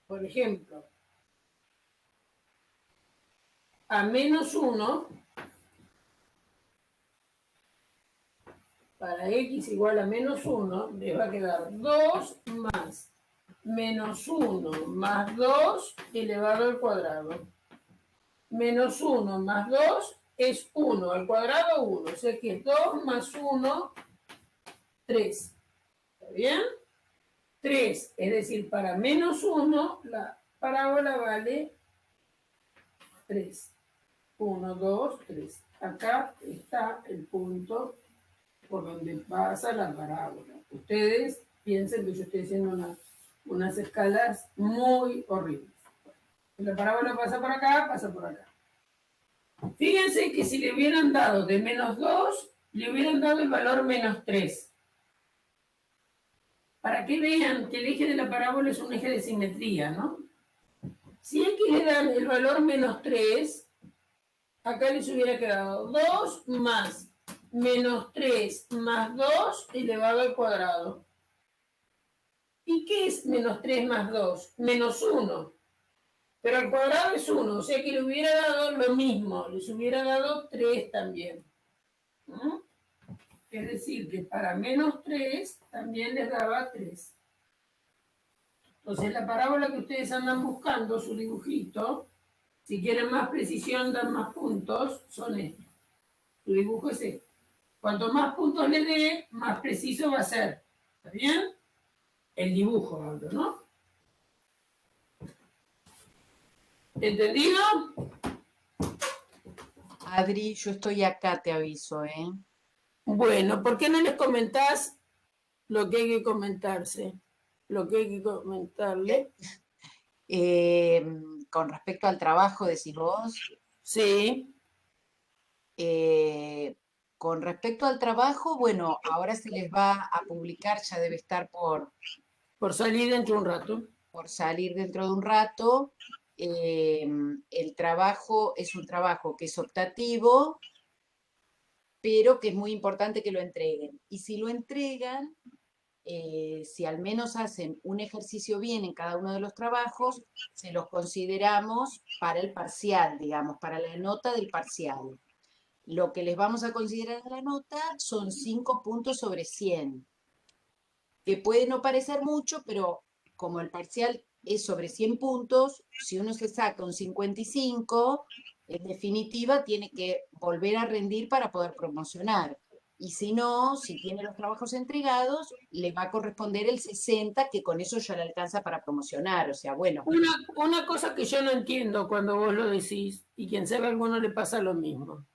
por ejemplo, a menos 1, para x igual a menos 1, les va a quedar 2 más menos 1 más 2 elevado al cuadrado. Menos 1 más 2 es 1, al cuadrado 1. O sea que es 2 más 1, 3. ¿Está bien? 3, es decir, para menos 1, la parábola vale 3. 1, 2, 3. Acá está el punto por donde pasa la parábola. Ustedes piensen que yo estoy haciendo unas escalas muy horribles. La parábola pasa por acá, pasa por acá. Fíjense que si le hubieran dado de menos 2, le hubieran dado el valor menos 3. Para que vean que el eje de la parábola es un eje de simetría, ¿no? Si aquí le dan el valor menos 3, acá les hubiera quedado 2 más menos 3 más 2 elevado al cuadrado. ¿Y qué es menos 3 más 2? Menos 1. Pero al cuadrado es 1, o sea que le hubiera dado lo mismo, les hubiera dado 3 también. ¿Mm? Es decir, que para menos 3 también les daba 3. Entonces la parábola que ustedes andan buscando, su dibujito, si quieren más precisión, dan más puntos, son estos. Su dibujo es este. Cuanto más puntos le dé, más preciso va a ser. ¿Está bien? El dibujo hablo, ¿no? ¿Entendido? Adri, yo estoy acá, te aviso, ¿eh? Bueno, ¿por qué no les comentás lo que hay que comentarse? Lo que hay que comentarle. Con respecto al trabajo, decís vos. Sí. Con respecto al trabajo, bueno, ahora se les va a publicar, ya debe estar Por salir dentro de un rato. por salir dentro de un rato. El trabajo es un trabajo que es optativo, pero que es muy importante que lo entreguen. Y si lo entregan, si al menos hacen un ejercicio bien en cada uno de los trabajos, se los consideramos para el parcial, digamos, para la nota del parcial. Lo que les vamos a considerar en la nota son 5 puntos sobre 100, que puede no parecer mucho, pero como el parcial es sobre 100 puntos, si uno se saca un 55, en definitiva tiene que volver a rendir para poder promocionar. Y si no, si tiene los trabajos entregados, le va a corresponder el 60, que con eso ya le alcanza para promocionar. O sea, bueno. Una cosa que yo no entiendo cuando vos lo decís, y quien sabe a alguno le pasa lo mismo.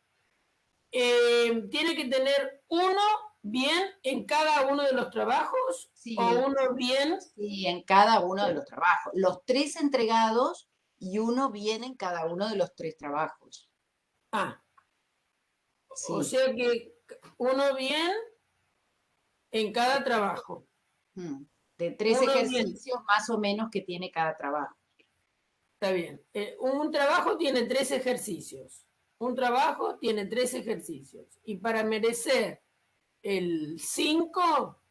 ¿Tiene que tener uno bien en cada uno de los trabajos? Sí, ¿O uno bien? Sí, en cada uno de los trabajos. Los 3 entregados y uno bien en cada uno de los 3 trabajos. Ah, Sí. o sea que uno bien en cada trabajo. De 3 Uno ejercicios bien. más o menos que tiene cada trabajo. Está bien. Un trabajo tiene 3 ejercicios. Un trabajo tiene 3 ejercicios. Y para merecer el 5,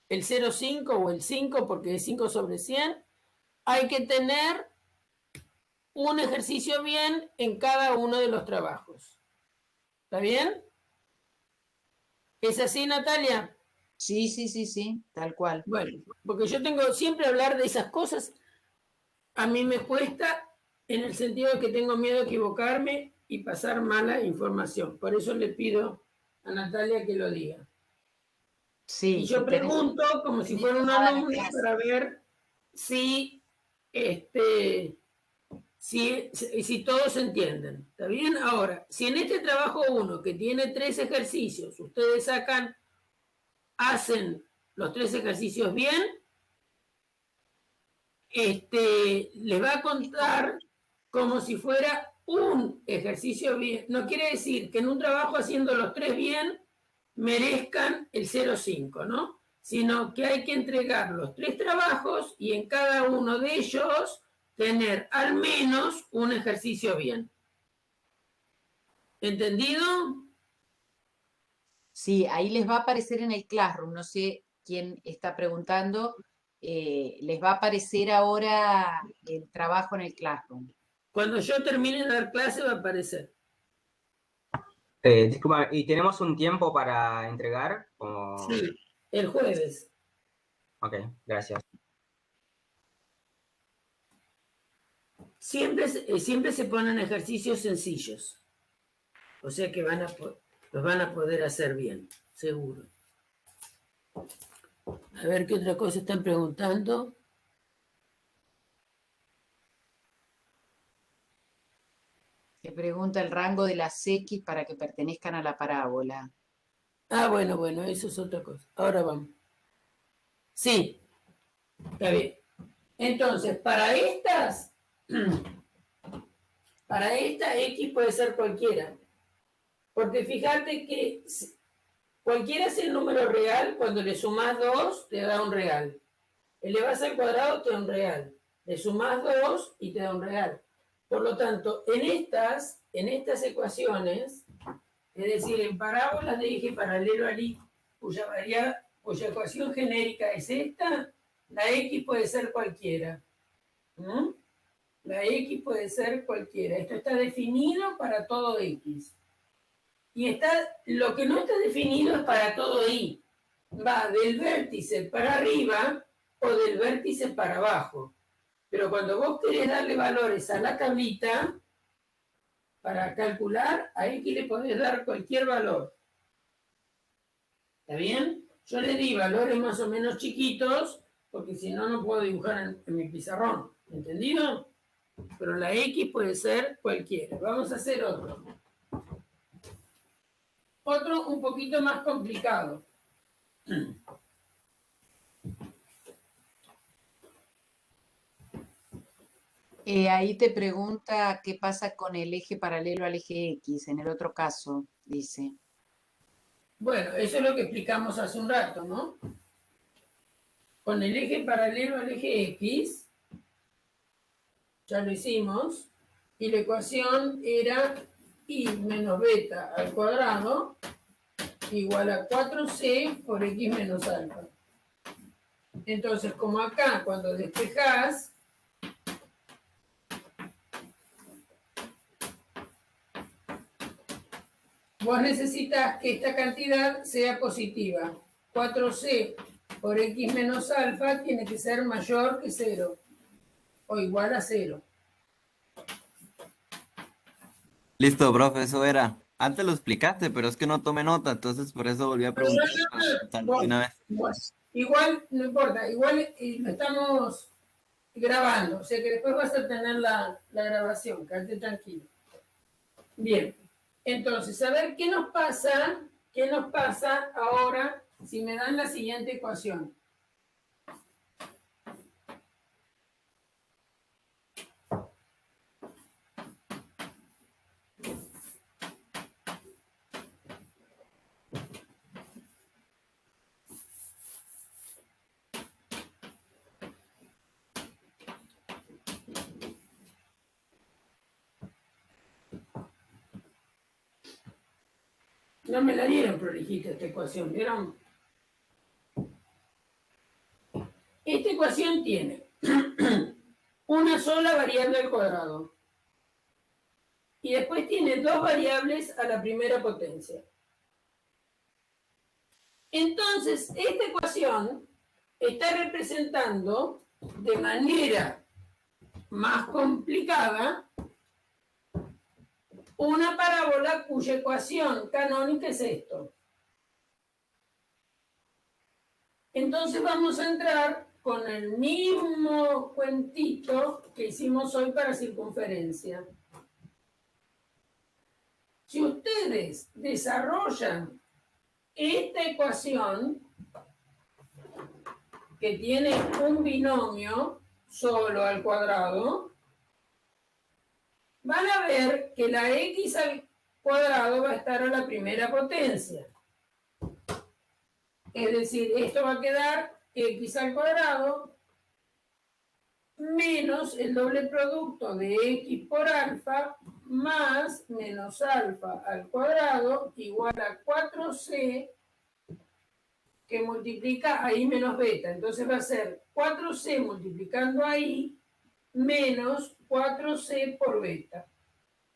el 0,5 o el 5, porque es 5 sobre 100, hay que tener un ejercicio bien en cada uno de los trabajos. ¿Está bien? ¿Es así, Natalia? Sí, tal cual. Bueno, porque yo tengo siempre hablar de esas cosas. A mí me cuesta en el sentido de que tengo miedo a equivocarme y pasar mala información. Por eso le pido a Natalia que lo diga. Sí, Y yo pregunto como si fuera un alumno para ver si si todos entienden. ¿Está bien? Ahora, si en este trabajo 1, que tiene 3 ejercicios, ustedes hacen los 3 ejercicios bien, les va a contar como si fuera un ejercicio bien. No quiere decir que en un trabajo haciendo los 3 bien merezcan el 0,5, ¿no? Sino que hay que entregar los 3 trabajos y en cada uno de ellos tener al menos un ejercicio bien. ¿Entendido? Sí, ahí les va a aparecer en el Classroom, no sé quién está preguntando, les va a aparecer ahora el trabajo en el Classroom. Cuando yo termine de dar clase va a aparecer. Disculpa, ¿y tenemos un tiempo para entregar? Sí, el jueves. Ok, gracias. Siempre se ponen ejercicios sencillos. O sea que los van a poder hacer bien, seguro. A ver qué otra cosa están preguntando. Se pregunta el rango de las X para que pertenezcan a la parábola. Ah, bueno, eso es otra cosa. Ahora vamos. Sí, está bien. Entonces, para esta X puede ser cualquiera. Porque fíjate que cualquiera es el número real, cuando le sumas 2 te da un real. Elevas al cuadrado te da un real. Le sumas 2 y te da un real. Por lo tanto, en estas ecuaciones, es decir, en parábolas de eje paralelo al Y, cuya ecuación genérica es esta, la X puede ser cualquiera. ¿Mm? La X puede ser cualquiera. Esto está definido para todo X. Y lo que no está definido es para todo Y. Va del vértice para arriba o del vértice para abajo. Pero cuando vos querés darle valores a la tablita, para calcular, a X le podés dar cualquier valor. ¿Está bien? Yo le di valores más o menos chiquitos, porque si no, no puedo dibujar en mi pizarrón. ¿Entendido? Pero la X puede ser cualquiera. Vamos a hacer otro. Otro un poquito más complicado. Ahí te pregunta qué pasa con el eje paralelo al eje X, en el otro caso, dice. Bueno, eso es lo que explicamos hace un rato, ¿no? Con el eje paralelo al eje X, ya lo hicimos, y la ecuación era y menos beta al cuadrado igual a 4c por x menos alfa. Entonces, como acá, cuando despejás, vos necesitas que esta cantidad sea positiva. 4c por x menos alfa tiene que ser mayor que 0 o igual a 0. Listo, profe, eso era. Antes lo explicaste, pero es que no tomé nota, entonces por eso volví a preguntar una vez. Igual, no importa, igual lo estamos grabando, o sea que después vas a tener la grabación, quédate tranquilo. Bien, entonces, a ver qué nos pasa ahora si me dan la siguiente ecuación. No me la dieron prolijita esta ecuación, ¿vieron? Esta ecuación tiene una sola variable al cuadrado y después tiene dos variables a la primera potencia. Entonces, esta ecuación está representando de manera más complicada una parábola cuya ecuación canónica es esto. Entonces vamos a entrar con el mismo cuentito que hicimos hoy para circunferencia. Si ustedes desarrollan esta ecuación, que tiene un binomio solo al cuadrado, van a ver que la x al cuadrado va a estar a la primera potencia. Es decir, esto va a quedar x al cuadrado menos el doble producto de x por alfa más menos alfa al cuadrado igual a 4c que multiplica a i menos beta. Entonces va a ser 4c multiplicando a i menos 4c por beta.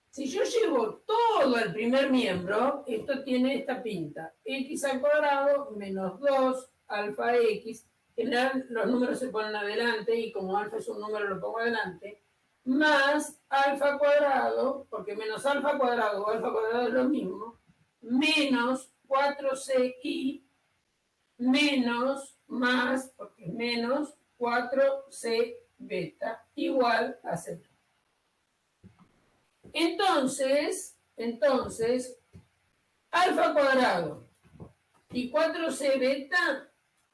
Si yo llevo todo al primer miembro, esto tiene esta pinta. X al cuadrado menos 2 alfa x. En general los números se ponen adelante y como alfa es un número lo pongo adelante. Más alfa cuadrado, porque menos alfa cuadrado o alfa cuadrado es lo mismo. Menos 4ci menos más, porque es menos 4c beta igual a 0. Entonces, alfa cuadrado y 4c beta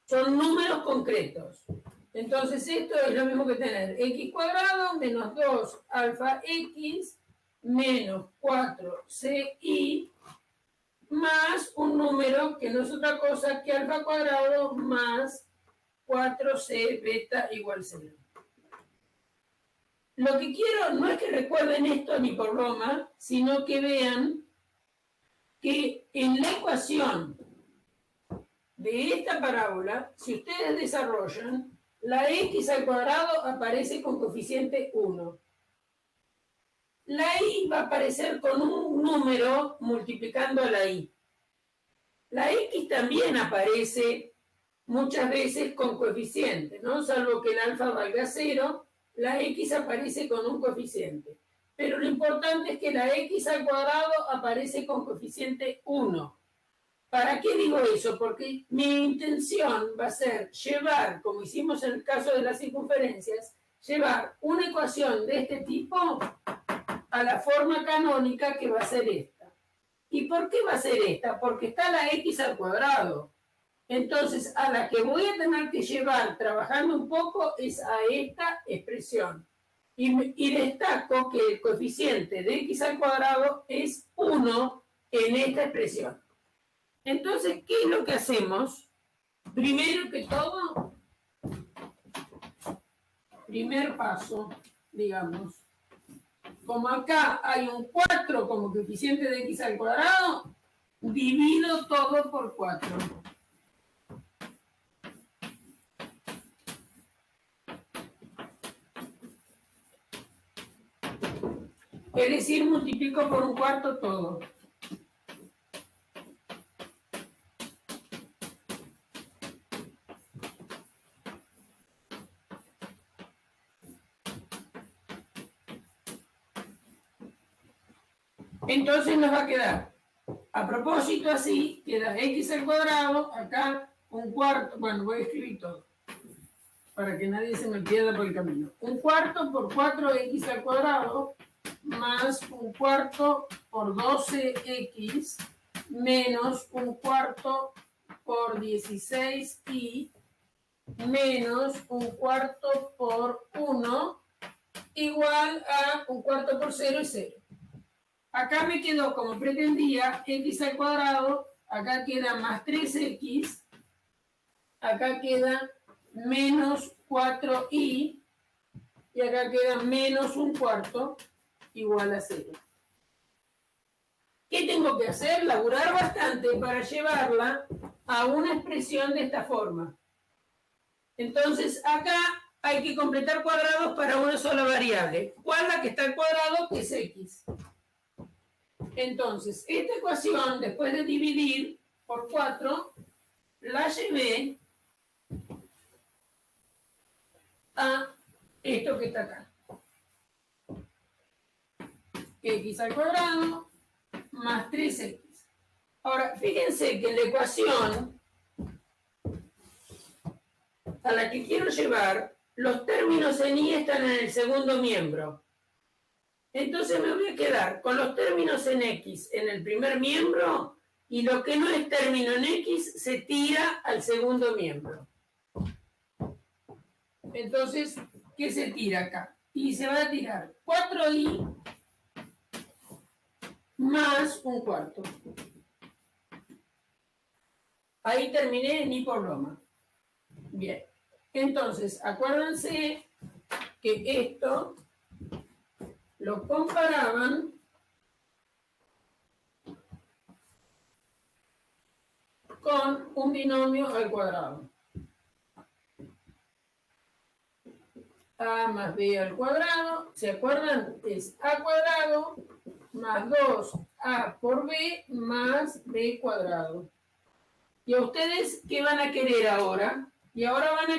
son números concretos. Entonces esto es lo mismo que tener x cuadrado menos 2 alfa x menos 4ci más un número que no es otra cosa que alfa cuadrado más 4c beta igual 0. Lo que quiero no es que recuerden esto ni por broma, sino que vean que en la ecuación de esta parábola, si ustedes desarrollan, la x al cuadrado aparece con coeficiente 1. La i va a aparecer con un número multiplicando a la i. La x también aparece muchas veces con coeficiente, ¿no? Salvo que el alfa valga 0, la x aparece con un coeficiente. Pero lo importante es que la x al cuadrado aparece con coeficiente 1. ¿Para qué digo eso? Porque mi intención va a ser llevar, como hicimos en el caso de las circunferencias, llevar una ecuación de este tipo a la forma canónica que va a ser esta. ¿Y por qué va a ser esta? Porque está la x al cuadrado. Entonces, a la que voy a tener que llevar trabajando un poco es a esta expresión. Y destaco que el coeficiente de x al cuadrado es 1 en esta expresión. Entonces, ¿qué es lo que hacemos? Primero que todo, primer paso, digamos, como acá hay un 4 como coeficiente de x al cuadrado, divido todo por 4. Es decir, multiplico por un cuarto todo. Entonces nos va a quedar, a propósito así, queda x al cuadrado, acá un cuarto, bueno, voy a escribir todo, para que nadie se me pierda por el camino. Un cuarto por 4x al cuadrado, más un cuarto por 12x, menos un cuarto por 16y, menos un cuarto por 1, igual a un cuarto por 0 y 0. Acá me quedó como pretendía x al cuadrado, acá queda más 3x, acá queda menos 4y, y acá queda menos un cuarto, igual a 0. ¿Qué tengo que hacer? Laburar bastante para llevarla a una expresión de esta forma. Entonces, acá hay que completar cuadrados para una sola variable. ¿Cuál? La que está al cuadrado, que es x. Entonces, esta ecuación, después de dividir por 4, la llevé a esto que está acá. X al cuadrado más 3x. Ahora, fíjense que en la ecuación a la que quiero llevar, los términos en y están en el segundo miembro. Entonces me voy a quedar con los términos en x en el primer miembro y lo que no es término en x se tira al segundo miembro. Entonces, ¿qué se tira acá? Y se va a tirar 4i más un cuarto. Ahí terminé en i por Roma. Bien. Entonces, acuérdense que esto lo comparaban con un binomio al cuadrado. A más b al cuadrado, ¿se acuerdan? Es a cuadrado más 2a por b más b cuadrado. ¿Y a ustedes qué van a querer ahora? Y ahora van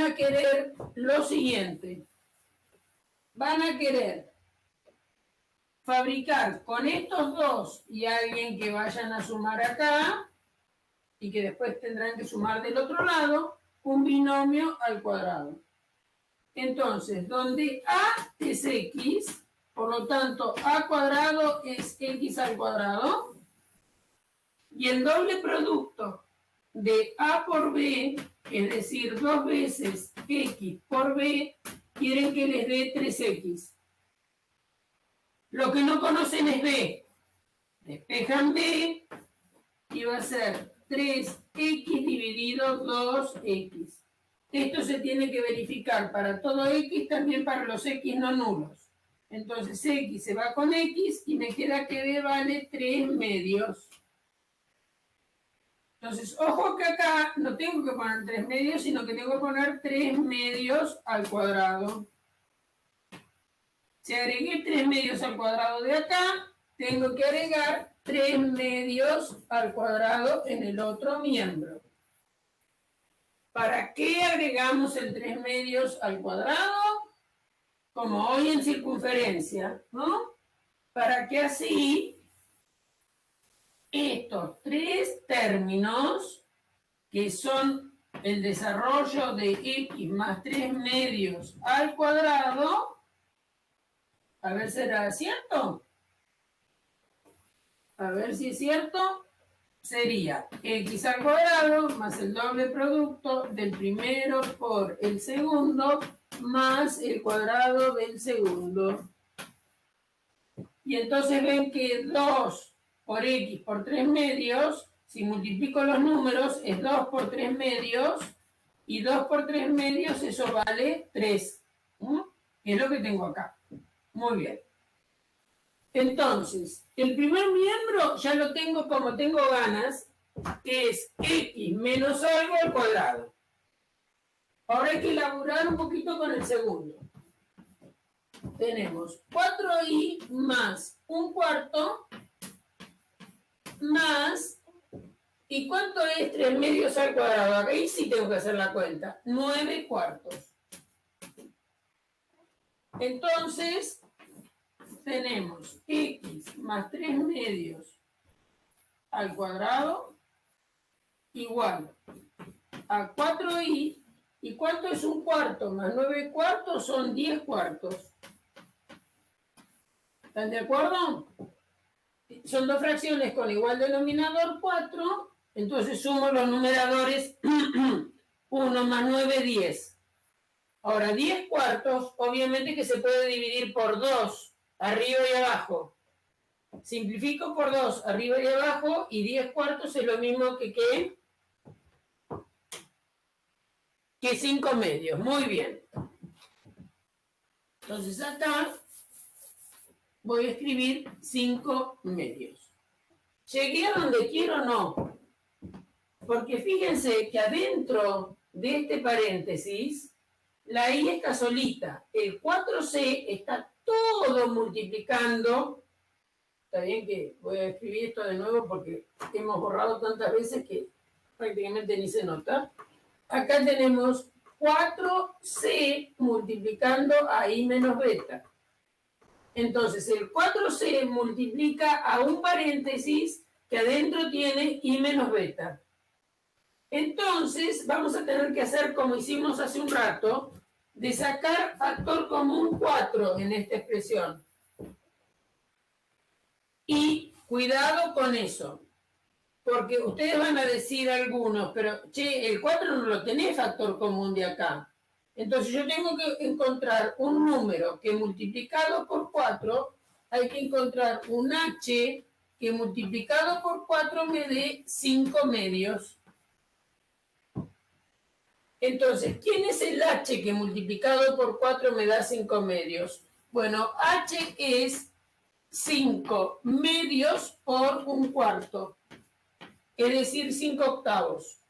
a querer lo siguiente. Van a querer fabricar con estos dos y alguien que vayan a sumar acá y que después tendrán que sumar del otro lado, un binomio al cuadrado. Entonces, donde a es x, por lo tanto, a cuadrado es x al cuadrado, y el doble producto de a por b, es decir, 2 veces x por b, quieren que les dé 3x. Lo que no conocen es b. Despejan b y va a ser 3x dividido 2x. Esto se tiene que verificar para todo x, también para los x no nulos. Entonces x se va con x y me queda que b vale 3 medios. Entonces, ojo que acá no tengo que poner 3 medios, sino que tengo que poner 3 medios al cuadrado. Si agregué 3 medios al cuadrado de acá, tengo que agregar 3 medios al cuadrado en el otro miembro. ¿Para qué agregamos el 3 medios al cuadrado? Como hoy en circunferencia, ¿no? Para que así estos 3 términos, que son el desarrollo de x más 3 medios al cuadrado, a ver, ¿será cierto? A ver si es cierto. Sería x al cuadrado más el doble producto del primero por el segundo más el cuadrado del segundo. Y entonces ven que 2 por x por 3 medios, si multiplico los números, es 2 por 3 medios, y 2 por 3 medios, eso vale 3. Es lo que tengo acá. Muy bien. Entonces, el primer miembro ya lo tengo como tengo ganas, que es x menos algo al cuadrado. Ahora hay que elaborar un poquito con el segundo. Tenemos 4i más un cuarto más, ¿y cuánto es 3 medios al cuadrado? Ahí sí tengo que hacer la cuenta, 9 cuartos. Entonces, tenemos x más 3 medios al cuadrado igual a 4i. ¿Y cuánto es un cuarto? Más 9 cuartos son 10 cuartos. ¿Están de acuerdo? Son dos fracciones con igual denominador 4, entonces sumo los numeradores 1 más 9, 10. Ahora, 10 cuartos, obviamente que se puede dividir por 2, arriba y abajo. Simplifico por 2, arriba y abajo, y 10 cuartos es lo mismo que ¿qué? Que 5 medios. Muy bien. Entonces acá voy a escribir 5 medios. ¿Llegué a donde quiero o no? Porque fíjense que adentro de este paréntesis, la i está solita. El 4c está todo multiplicando. Está bien que voy a escribir esto de nuevo porque hemos borrado tantas veces que prácticamente ni se nota. Acá tenemos 4c multiplicando a i menos beta. Entonces, el 4c multiplica a un paréntesis que adentro tiene i menos beta. Entonces, vamos a tener que hacer como hicimos hace un rato, de sacar factor común 4 en esta expresión. Y cuidado con eso, porque ustedes van a decir algunos, pero, che, el 4 no lo tenés factor común de acá. Entonces yo tengo que encontrar un número que multiplicado por 4, hay que encontrar un h que multiplicado por 4 me dé 5 medios. Entonces, ¿quién es el h que multiplicado por 4 me da 5 medios? Bueno, h es 5 medios por un cuarto, es decir, 5 octavos.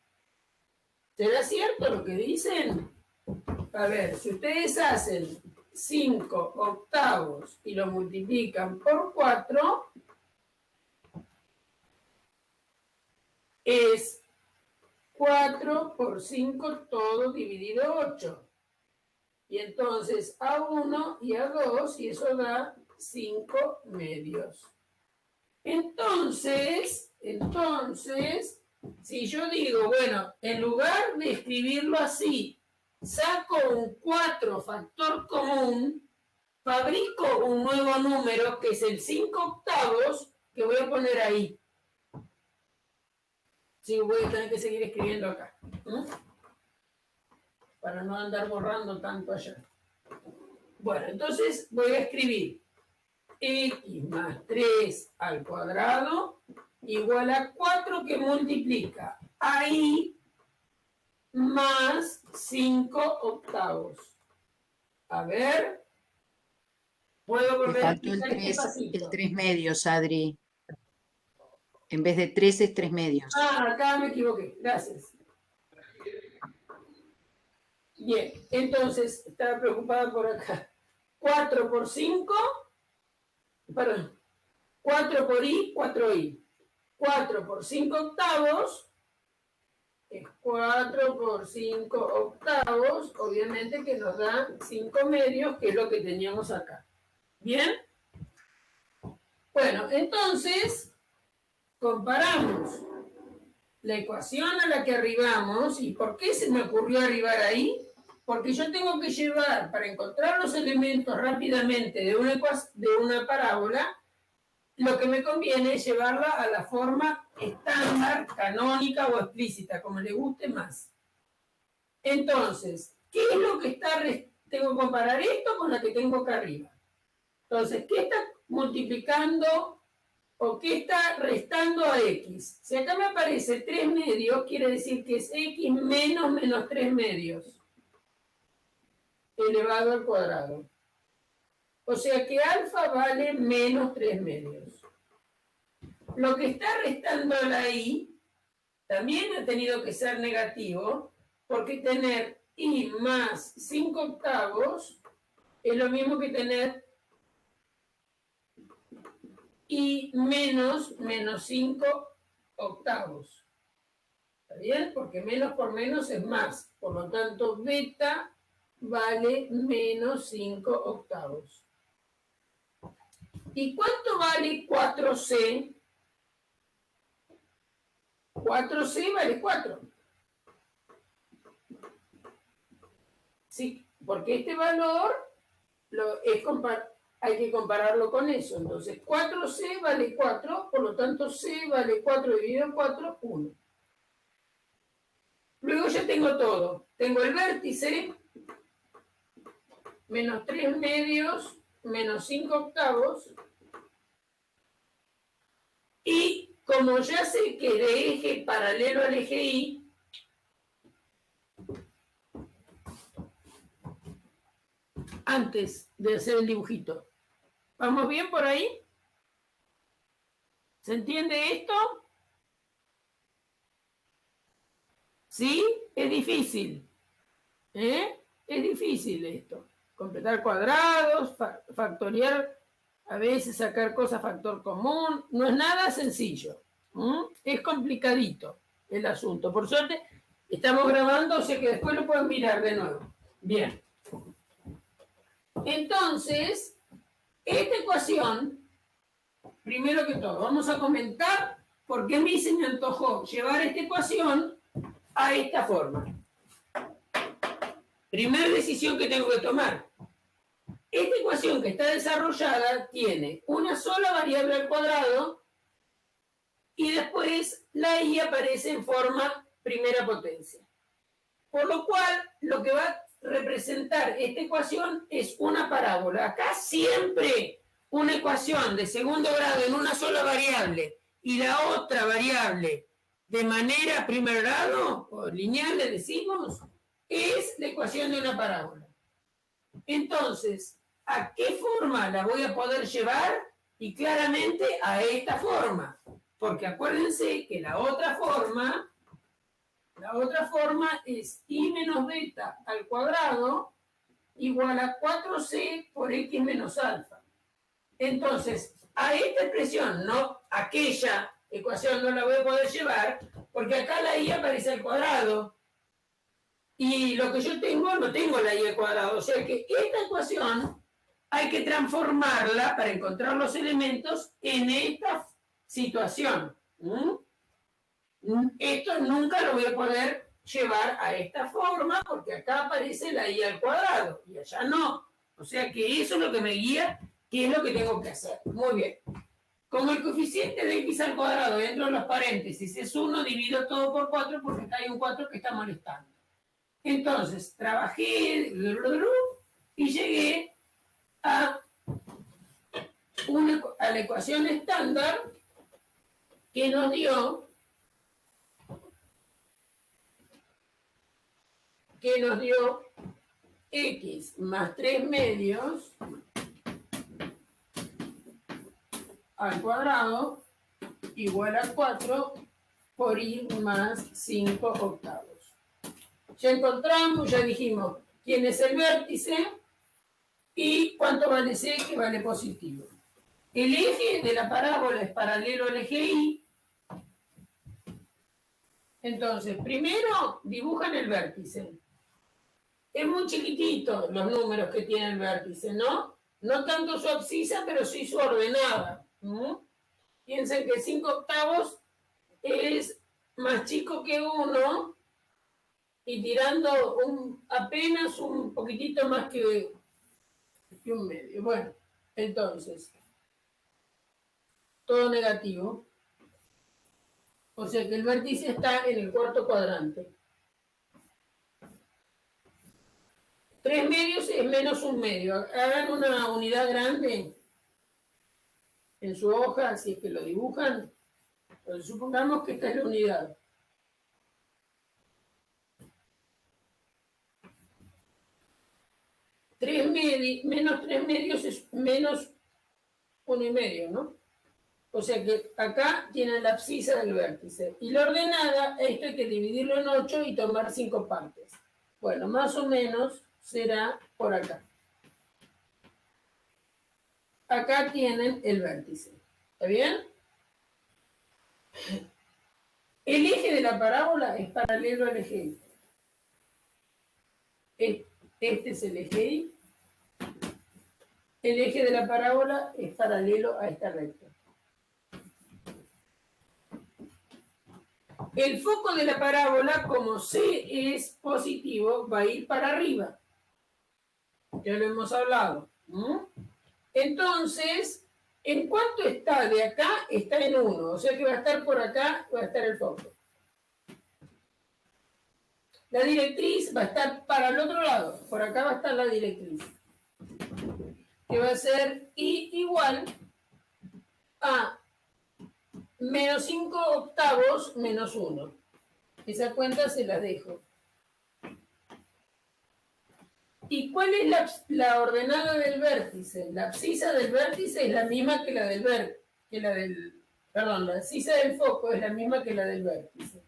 ¿Será cierto lo que dicen? A ver, si ustedes hacen 5 octavos y lo multiplican por 4, es 4 por 5 todo dividido 8. Y entonces a 1 y a 2, y eso da 5 medios. Entonces, si yo digo, bueno, en lugar de escribirlo así, saco un 4 factor común, fabrico un nuevo número que es el 5 octavos, que voy a poner ahí. Sí, voy a tener que seguir escribiendo acá, ¿no? Para no andar borrando tanto allá. Bueno, entonces voy a escribir x más 3 al cuadrado igual a 4 que multiplica ahí más 5 octavos. A ver. Puedo Te volver a faltó el explicar 3 medios, Adri. En vez de 3 es 3 medios. Ah, acá me equivoqué. Gracias. Bien, entonces, estaba preocupada por acá. 4 por 5, perdón, 4 por i, 4i. 4 por 5 octavos es 4 por 5 octavos, obviamente que nos da 5 medios, que es lo que teníamos acá. ¿Bien? Bueno, entonces, comparamos la ecuación a la que arribamos. ¿Y por qué se me ocurrió arribar ahí? Porque yo tengo que llevar, para encontrar los elementos rápidamente de una parábola, lo que me conviene es llevarla a la forma estándar, canónica o explícita, como le guste más. Entonces, ¿qué es lo que tengo que comparar esto con la que tengo acá arriba? Entonces, ¿qué está multiplicando o qué está restando a x? Si acá me aparece 3 medios, quiere decir que es x menos 3 medios elevado al cuadrado. O sea que alfa vale menos 3 medios. Lo que está restando a la i también ha tenido que ser negativo, porque tener i más 5 octavos es lo mismo que tener i menos 5 octavos. ¿Está bien? Porque menos por menos es más. Por lo tanto, beta vale menos 5 octavos. ¿Y cuánto vale 4c? 4c vale 4. Sí, porque este valor hay que compararlo con eso. Entonces, 4c vale 4, por lo tanto, c vale 4 dividido en 4, 1. Luego ya tengo todo. Tengo el vértice, menos 3 medios, menos 5 octavos. Y como ya sé que de eje paralelo al eje Y, antes de hacer el dibujito, ¿vamos bien por ahí? ¿Se entiende esto? ¿Sí? Es difícil. Es difícil esto. Completar cuadrados, factoriar, a veces sacar cosas factor común. No es nada sencillo. Es complicadito el asunto. Por suerte, estamos grabando, o sea que después lo pueden mirar de nuevo. Bien. Entonces, esta ecuación, primero que todo, vamos a comentar por qué a mí se me antojó llevar esta ecuación a esta forma. Primera decisión que tengo que tomar. Esta ecuación que está desarrollada tiene una sola variable al cuadrado y después la y aparece en forma primera potencia. Por lo cual, lo que va a representar esta ecuación es una parábola. Acá siempre una ecuación de segundo grado en una sola variable y la otra variable de manera primer grado, o lineal le decimos, es la ecuación de una parábola. Entonces, ¿a qué forma la voy a poder llevar? Y claramente a esta forma. Porque acuérdense que la otra forma es y menos beta al cuadrado igual a 4c por x menos alfa. Entonces, a esta expresión, no aquella ecuación, no la voy a poder llevar, porque acá la y aparece al cuadrado. Y lo que yo tengo, no tengo la y al cuadrado. O sea que esta ecuación hay que transformarla para encontrar los elementos en esta situación. Esto nunca lo voy a poder llevar a esta forma porque acá aparece la y al cuadrado y allá no. O sea que eso es lo que me guía, qué es lo que tengo que hacer. Muy bien. Como el coeficiente de x al cuadrado dentro de los paréntesis es 1, divido todo por 4 porque acá hay un 4 que está molestando. Entonces, trabajé y llegué a la ecuación estándar que nos dio x más 3 medios al cuadrado igual a 4 por y más 5 octavos. Ya encontramos, ya dijimos quién es el vértice y cuánto vale c, que vale positivo. El eje de la parábola es paralelo al eje y. Entonces, primero dibujan el vértice. Es muy chiquitito los números que tiene el vértice, ¿no? No tanto su abscisa, pero sí su ordenada. Piensen que 5 octavos es más chico que 1 y tirando apenas un poquitito más que un medio. Bueno, entonces, todo negativo. O sea que el vértice está en el cuarto cuadrante. 3 medios es menos un medio. Hagan una unidad grande en su hoja, si es que lo dibujan. Entonces, supongamos que esta es la unidad. Menos 3 medios es menos 1,5, ¿no? O sea que acá tienen la abscisa del vértice. Y la ordenada, esto hay que dividirlo en 8 y tomar 5 partes. Bueno, más o menos será por acá. Acá tienen el vértice. ¿Está bien? El eje de la parábola es paralelo al eje Y. Este es el eje Y. El eje de la parábola es paralelo a esta recta. El foco de la parábola, como C es positivo, va a ir para arriba. Ya lo hemos hablado. Entonces, ¿en cuánto está de acá? Está en 1. O sea que va a estar por acá, va a estar el foco. La directriz va a estar para el otro lado. Por acá va a estar la directriz. Que va a ser I igual a menos 5 octavos menos 1. Esa cuenta se la dejo. ¿Y cuál es la ordenada del vértice? La abscisa del vértice es la misma que la del perdón, la abscisa del foco es la misma que la del vértice.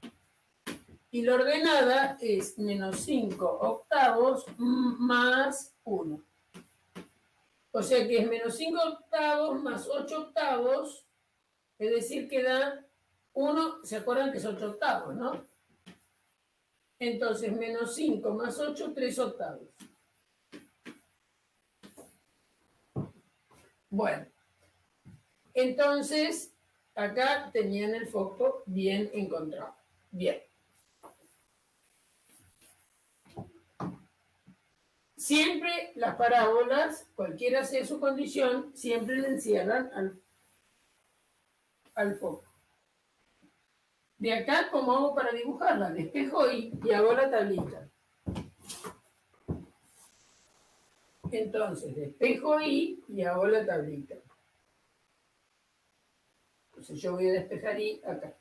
Y la ordenada es menos 5 octavos más 1. O sea que es menos 5 octavos más 8 octavos, es decir, que da 1, ¿se acuerdan que es 8 octavos, no? Entonces, menos 5 más 8, 3 octavos. Bueno, entonces, acá tenían el foco bien encontrado. Bien. Siempre las parábolas, cualquiera sea su condición, siempre le encierran al foco. De acá, ¿cómo hago para dibujarla? Despejo y hago la tablita. Entonces, despejo y hago la tablita. Entonces yo voy a despejar y acá.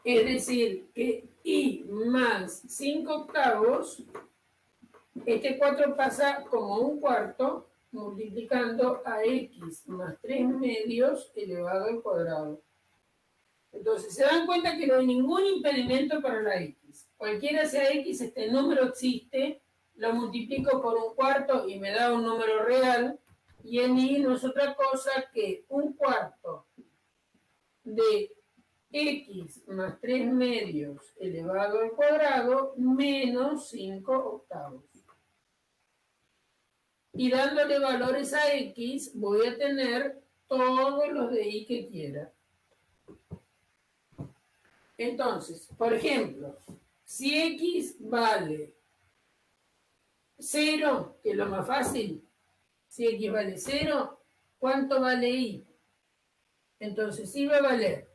Es decir, que I más 5/8, este 4 pasa como 1/4, multiplicando a X más 3/2 elevado al cuadrado. Entonces, se dan cuenta que no hay ningún impedimento para la X. Cualquiera sea X, este número existe, lo multiplico por 1/4 y me da un número real, y en I no es otra cosa que 1/4 de X más 3/2 elevado al cuadrado menos 5/8. Y dándole valores a X, voy a tener todos los de Y que quiera. Entonces, por ejemplo, si X vale 0, que es lo más fácil, si X vale 0, ¿cuánto vale Y? Entonces, Y va a valer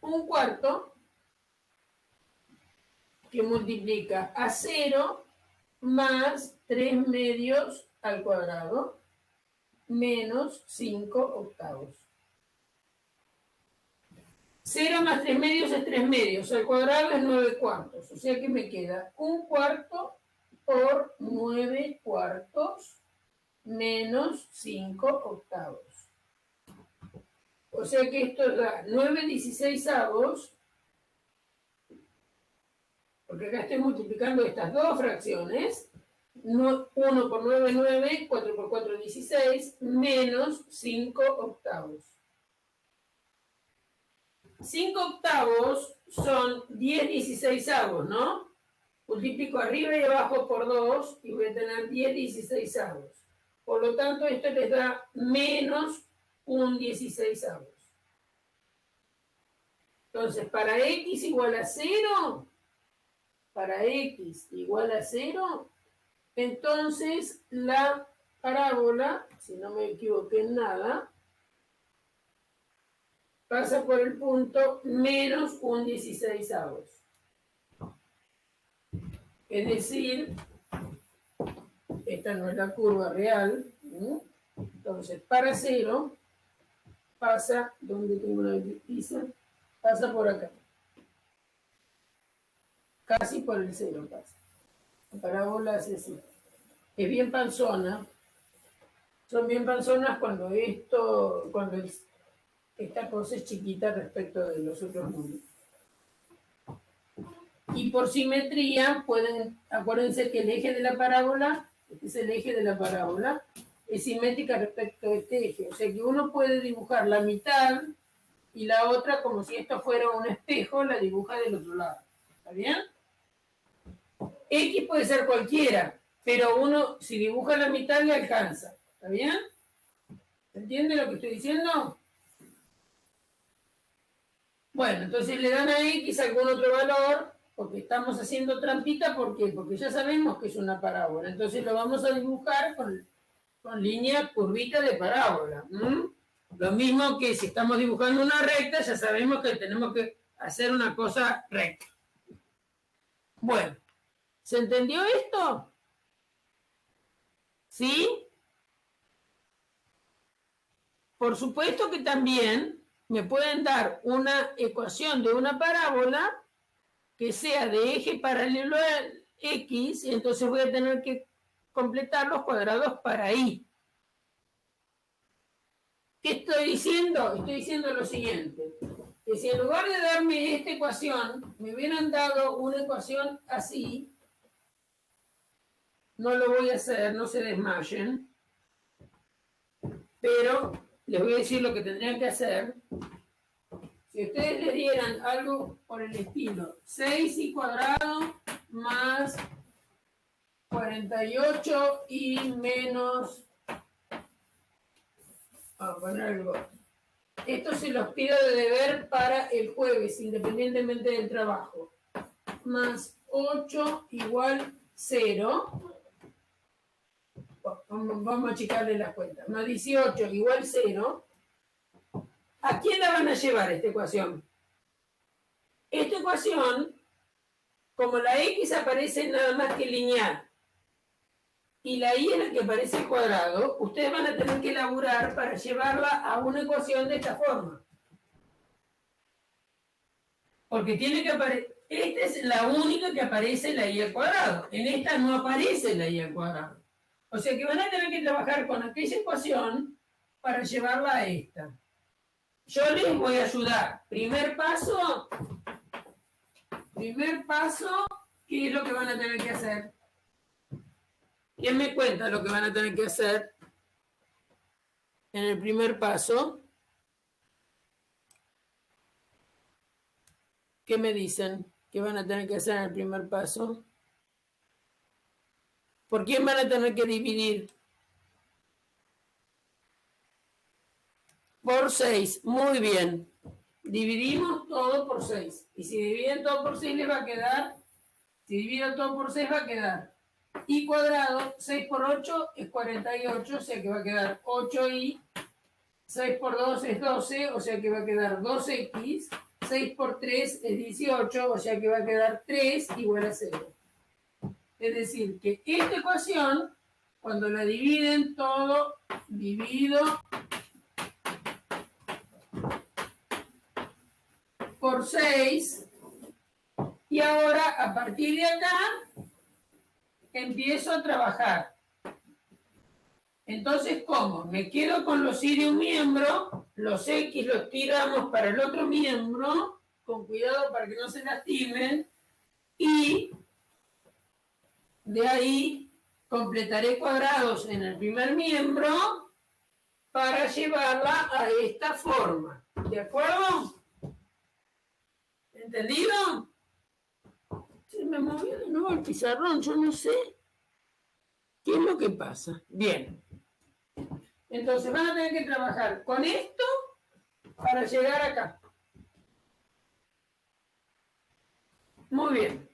1/4, que multiplica a 0 más 3/2 al cuadrado, menos 5/8. 0 más 3/2 es 3/2, al cuadrado es 9/4, o sea que me queda 1/4 por 9/4 menos 5/8. O sea que esto da 9/16, porque acá estoy multiplicando estas dos fracciones, 1 por 9, 9, 4 por 4, 16, menos 5/8. 5/8 son 10/16, ¿no? Multiplico arriba y abajo por 2 y voy a tener 10/16. Por lo tanto, esto les da menos 1/16. Entonces, para X igual a 0, entonces la parábola, si no me equivoqué en nada, pasa por el punto menos 1/16. Es decir, esta no es la curva real, ¿no? Entonces, para 0, pasa, ¿dónde tengo una pizza? Pasa por acá. Casi por el 0 pasa. La parábola es así. Es bien panzona. Son bien panzonas cuando esta cosa es chiquita respecto de los otros números. Y por simetría, acuérdense que el eje de la parábola, este es el eje de la parábola, es simétrica respecto a este eje. O sea que uno puede dibujar la mitad y la otra como si esto fuera un espejo, la dibuja del otro lado. ¿Está bien? X puede ser cualquiera, pero uno, si dibuja la mitad, le alcanza. ¿Está bien? ¿Se entiende lo que estoy diciendo? Bueno, entonces le dan a X algún otro valor, porque estamos haciendo trampita, ¿por qué? Porque ya sabemos que es una parábola. Entonces lo vamos a dibujar con línea curvita de parábola. Lo mismo que si estamos dibujando una recta, ya sabemos que tenemos que hacer una cosa recta. Bueno, ¿se entendió esto? ¿Sí? Por supuesto que también me pueden dar una ecuación de una parábola que sea de eje paralelo a X, y entonces voy a tener que completar los cuadrados para Y. ¿Qué estoy diciendo? Estoy diciendo lo siguiente, que si en lugar de darme esta ecuación, me hubieran dado una ecuación así, no lo voy a hacer, no se desmayen, pero les voy a decir lo que tendrían que hacer. Si ustedes le dieran algo por el estilo, 6y cuadrado más 48 y menos, vamos a poner algo, Esto se los pido de deber para el jueves, independientemente del trabajo. Más 8 igual 0. Vamos a achicarle las cuentas. Más 18 igual 0. ¿A quién la van a llevar esta ecuación? Esta ecuación, como la x aparece nada más que lineal y la y es la que aparece cuadrado, ustedes van a tener que elaborar para llevarla a una ecuación de esta forma. Porque tiene que aparecer, esta es la única que aparece la y al cuadrado. En esta no aparece la y al cuadrado. O sea que van a tener que trabajar con aquella ecuación para llevarla a esta. Yo les voy a ayudar. Primer paso, ¿qué es lo que van a tener que hacer? ¿Quién me cuenta lo que van a tener que hacer en el primer paso? ¿Qué me dicen que van a tener que hacer en el primer paso? ¿Por quién van a tener que dividir? Por 6. Muy bien. Dividimos todo por 6. Y si dividen todo por 6 les va a quedar, si dividen todo por 6 va a quedar y cuadrado, 6 por 8 es 48, o sea que va a quedar 8y, 6 por 2 es 12, o sea que va a quedar 2x, 6 por 3 es 18, o sea que va a quedar 3 igual a 0. Es decir, que esta ecuación, cuando la dividen todo dividido por 6, y ahora a partir de acá empiezo a trabajar. Entonces, ¿cómo? Me quedo con los y de un miembro, los x los tiramos para el otro miembro, con cuidado para que no se lastimen, y de ahí completaré cuadrados en el primer miembro para llevarla a esta forma. ¿De acuerdo? ¿Entendido? Se me movió de nuevo el pizarrón, yo no sé qué es lo que pasa. Bien. Entonces van a tener que trabajar con esto para llegar acá. Muy bien.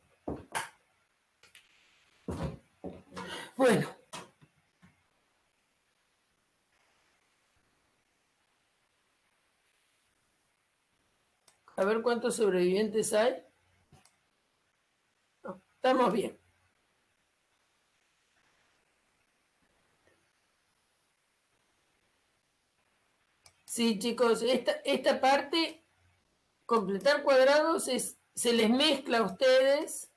Bueno. A ver cuántos sobrevivientes hay. No, estamos bien. Sí, chicos, esta parte, completar cuadrados, se les mezcla a ustedes.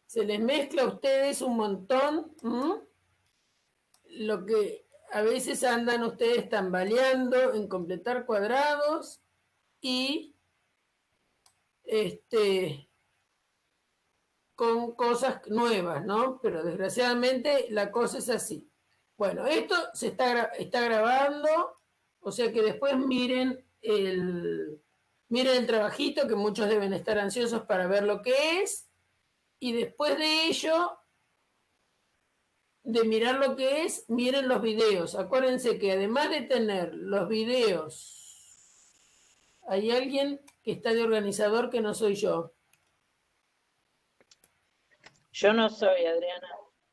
Se les mezcla a ustedes un montón. Lo que a veces andan ustedes tambaleando en completar cuadrados y con cosas nuevas, ¿no? Pero desgraciadamente la cosa es así. Bueno, esto se está grabando, o sea que después miren el trabajito, que muchos deben estar ansiosos para ver lo que es, y después de ello, de mirar lo que es, miren los videos. Acuérdense que además de tener los videos, hay alguien que está de organizador que no soy yo. Yo no soy, Adriana.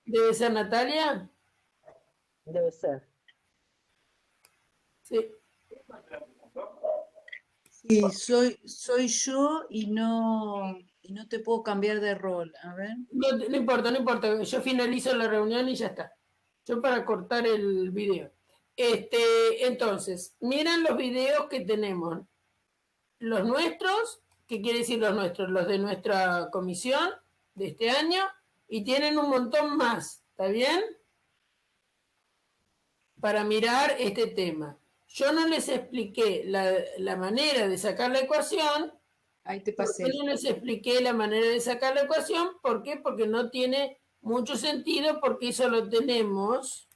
¿Debe ser Natalia? Debe ser. Sí. Sí, soy yo y no te puedo cambiar de rol. A ver. No importa, no importa. Yo finalizo la reunión y ya está. Yo para cortar el video. Entonces, miren los videos que tenemos. Los nuestros, ¿qué quiere decir los nuestros? Los de nuestra comisión de este año, y tienen un montón más, ¿está bien? Para mirar este tema. Yo no les expliqué la manera de sacar la ecuación. Ahí te pasé. Yo no les expliqué la manera de sacar la ecuación. ¿Por qué? Porque no tiene mucho sentido, porque eso lo tenemos